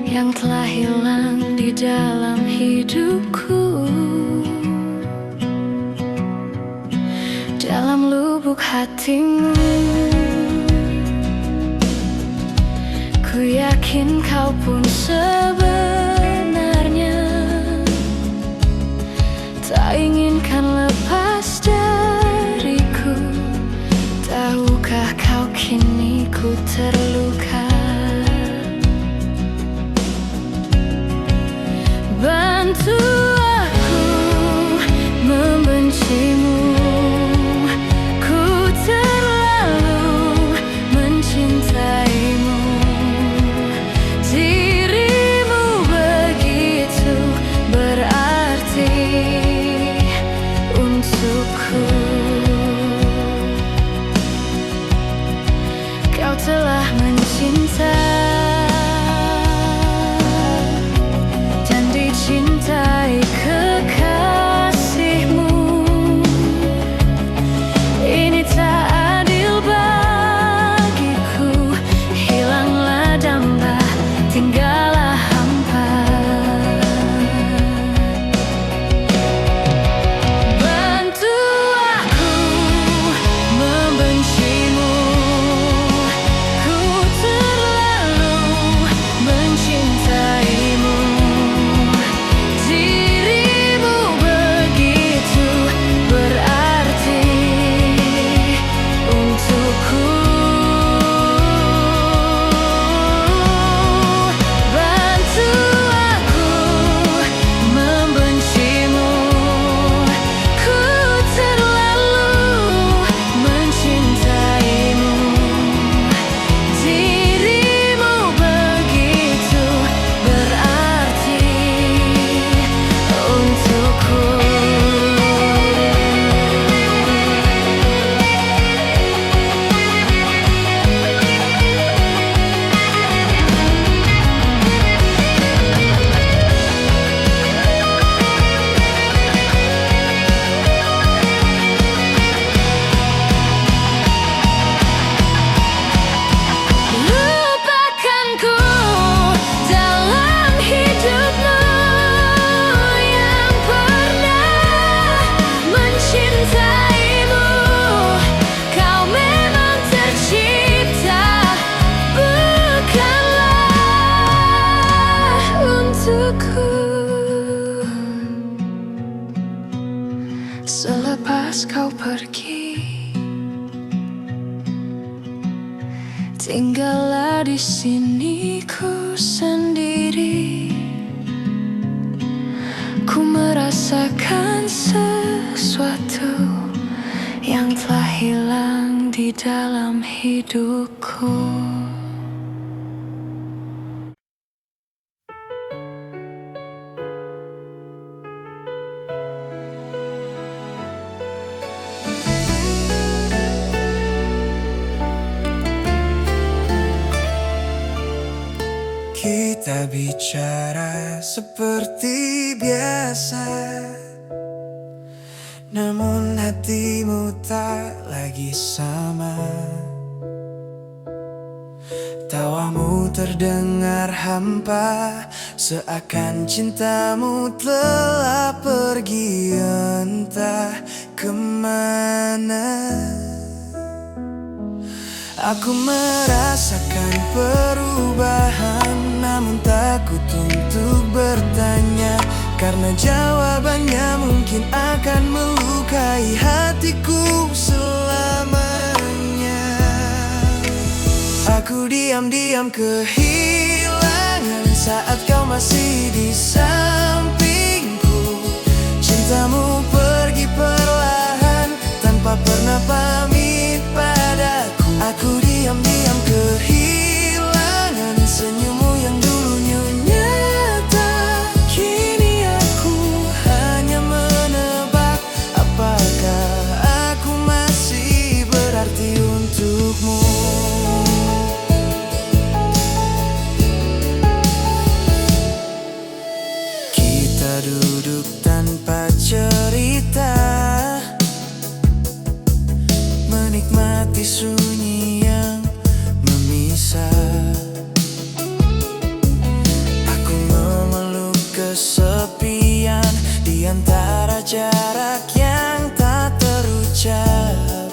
yang telah hilang di dalam hidupku. Dalam lubuk hatimu, ku yakin kau pun sebenarnya tak inginkan lepas dariku. Tahukah kau kini ku terluka? Bantu aku membencimu, ku terlalu mencintaimu. Dirimu begitu berarti merasakan sesuatu yang telah hilang di dalam hidupku. Kita bicara seperti biasa, namun hatimu tak lagi sama. Tawamu terdengar hampa, seakan cintamu telah pergi entah kemana. Aku merasakan perubahan, namun takut untuk bertanya, karena jawabannya mungkin akan melukai hatiku selamanya. Aku diam-diam kehilangan saat kau masih di sampingku. Cintamu pergi perlahan tanpa pernah pamit padaku. Aku diam-diam kehilangan senyummu yang dulunya nyata. Kini aku hanya menebak, apakah aku masih berarti untukmu. Kita duduk tanpa cerita, menikmati sunyi yang memisah. Aku memeluk kesepian di antara jarak yang tak terucap.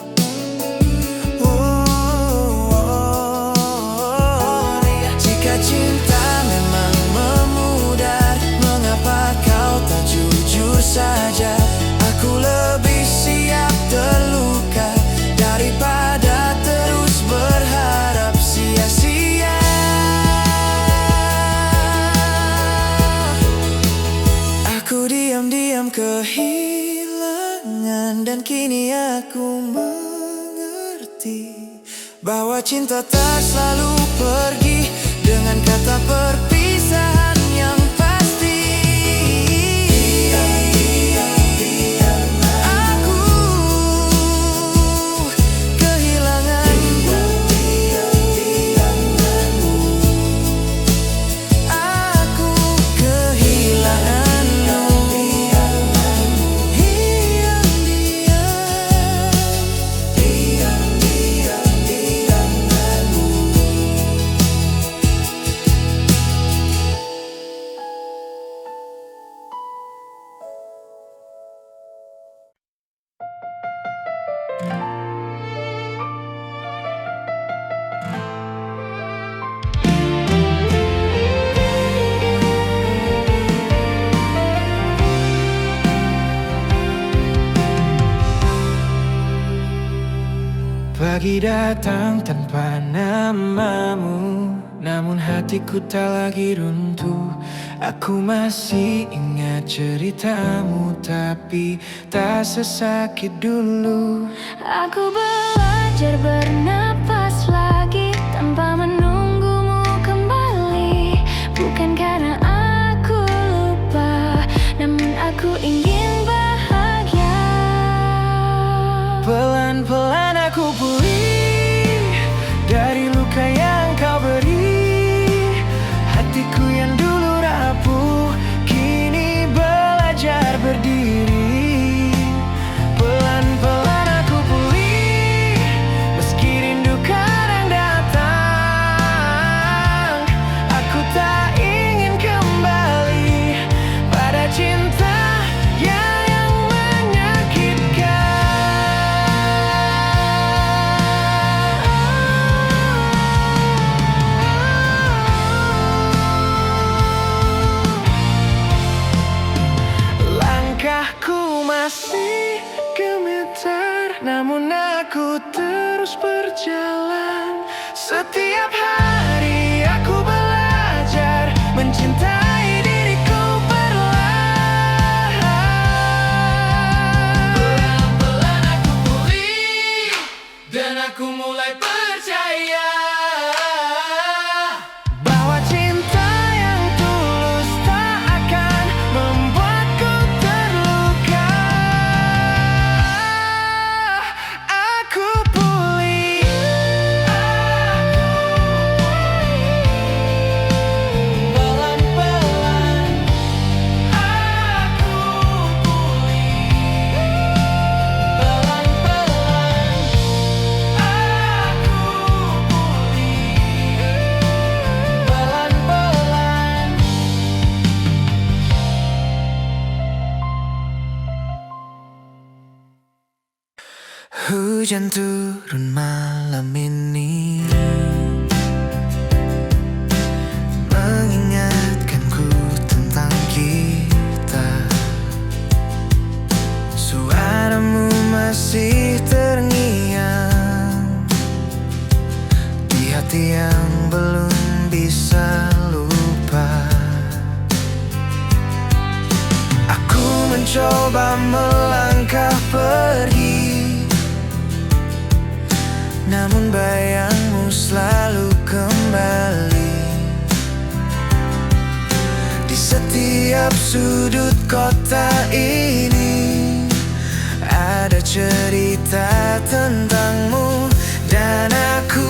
Jika cinta memang memudar, mengapa kau tak jujur saja? Aku lebih siap terluka daripada terus berharap sia-sia. Aku diam-diam kehilangan, dan kini aku mengerti bahwa cinta tak selalu pergi dengan kata perpisahan yang pasti. Pagi datang tanpa namamu, namun hatiku tak lagi runtuh. Aku masih ingat ceritamu, tapi tak sesakit dulu. Aku belajar bernapas lagi tanpa menunggumu kembali. Bukan karena aku lupa, namun aku ingin bahagia. Pelan-pelan aku pulih dari luka yang kau beri. Hatiku yang dulu rapuh kini belajar berdiri. Pelan-pelan aku pulih, meski rindu Hujan turun malam ini, mengingatkanku tentang kita. Suaramu masih terngiang di hati yang belum bisa lupa. Aku mencoba melangkah pergi, namun bayangmu selalu kembali. Di setiap sudut kota ini ada cerita tentangmu dan aku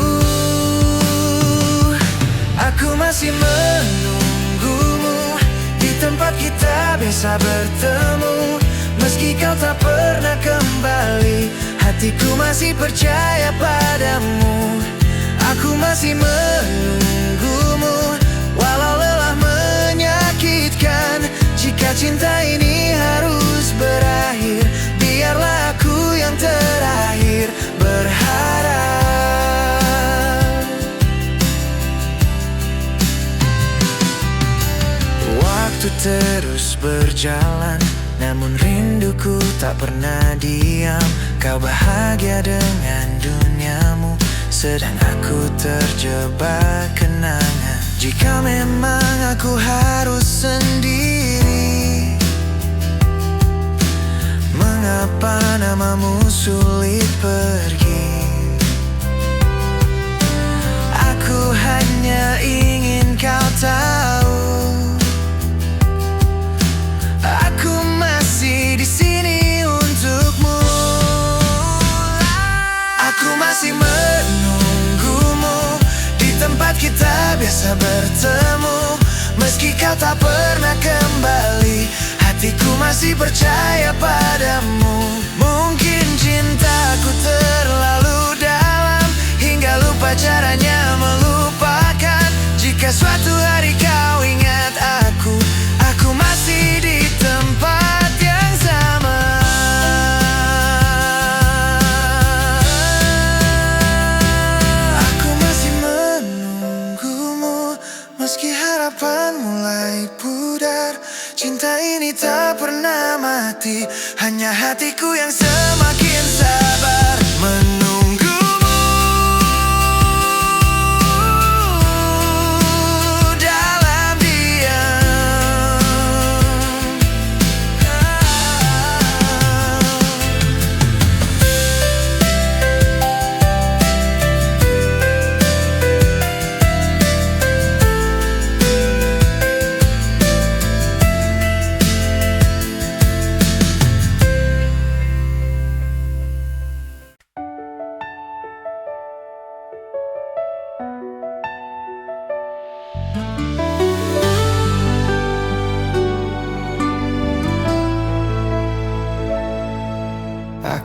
masih menunggumu di tempat kita biasa bertemu. Meski kau tak pernah kembali, hatiku masih percaya padamu. Aku masih menunggumu, walau lelah menyakitkan. Jika cinta ini harus berakhir, biarlah aku yang terakhir berharap. Waktu terus berjalan, namun rinduku tak pernah diam. Kau bahagia dengan duniamu, sedang aku terjebak kenangan. Jika memang aku harus sendiri, mengapa namamu sulit pergi? Aku hanya ingin kau tahu, aku masih di sini untukmu. Aku masih menunggumu di tempat kita biasa bertemu. Meski kau tak pernah kembali, hatiku masih percaya padamu. Mungkin cintaku terlalu dalam hingga lupa caranya melupakan. Jika suatu hari kau ingat aku masih di tempat yang sama. Aku masih menunggumu, meski harapan mulai pudar. Cinta ini tak pernah mati, hanya hatiku yang semakin sabar menunggumu dalam diam.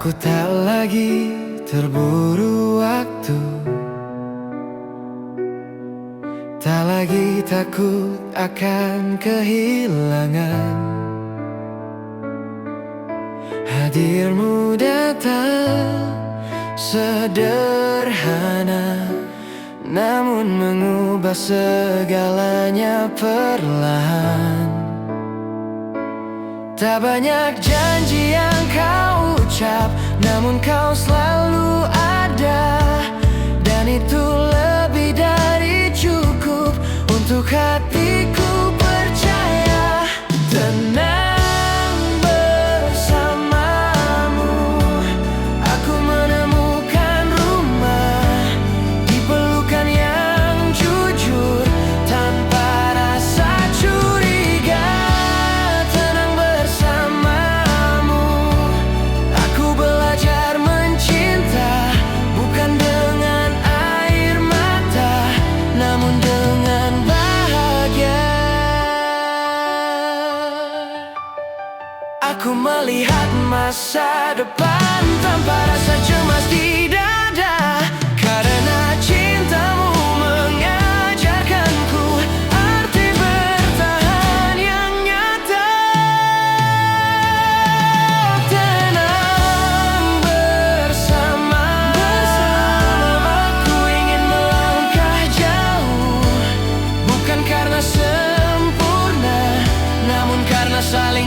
Aku tak lagi terburu waktu, tak lagi takut akan kehilangan. Hadirmu datang sederhana, namun mengubah segalanya perlahan. Tak banyak janji yang kau ucap, namun kau selalu ada. Dan itu lebih dari cukup untuk hatiku percaya. Tenang bersamamu, aku menemukan rumah di pelukan yang jujur tanpa rasa curiga. Tenang bersamamu, aku belajar mencinta, bukan dengan air mata, namun dengan bahagia. Aku melihat masa depan tanpa rasa cemas di dada, karena cintamu mengajarkanku arti bertahan yang nyata. Tenang bersama sempurna, namun karena saling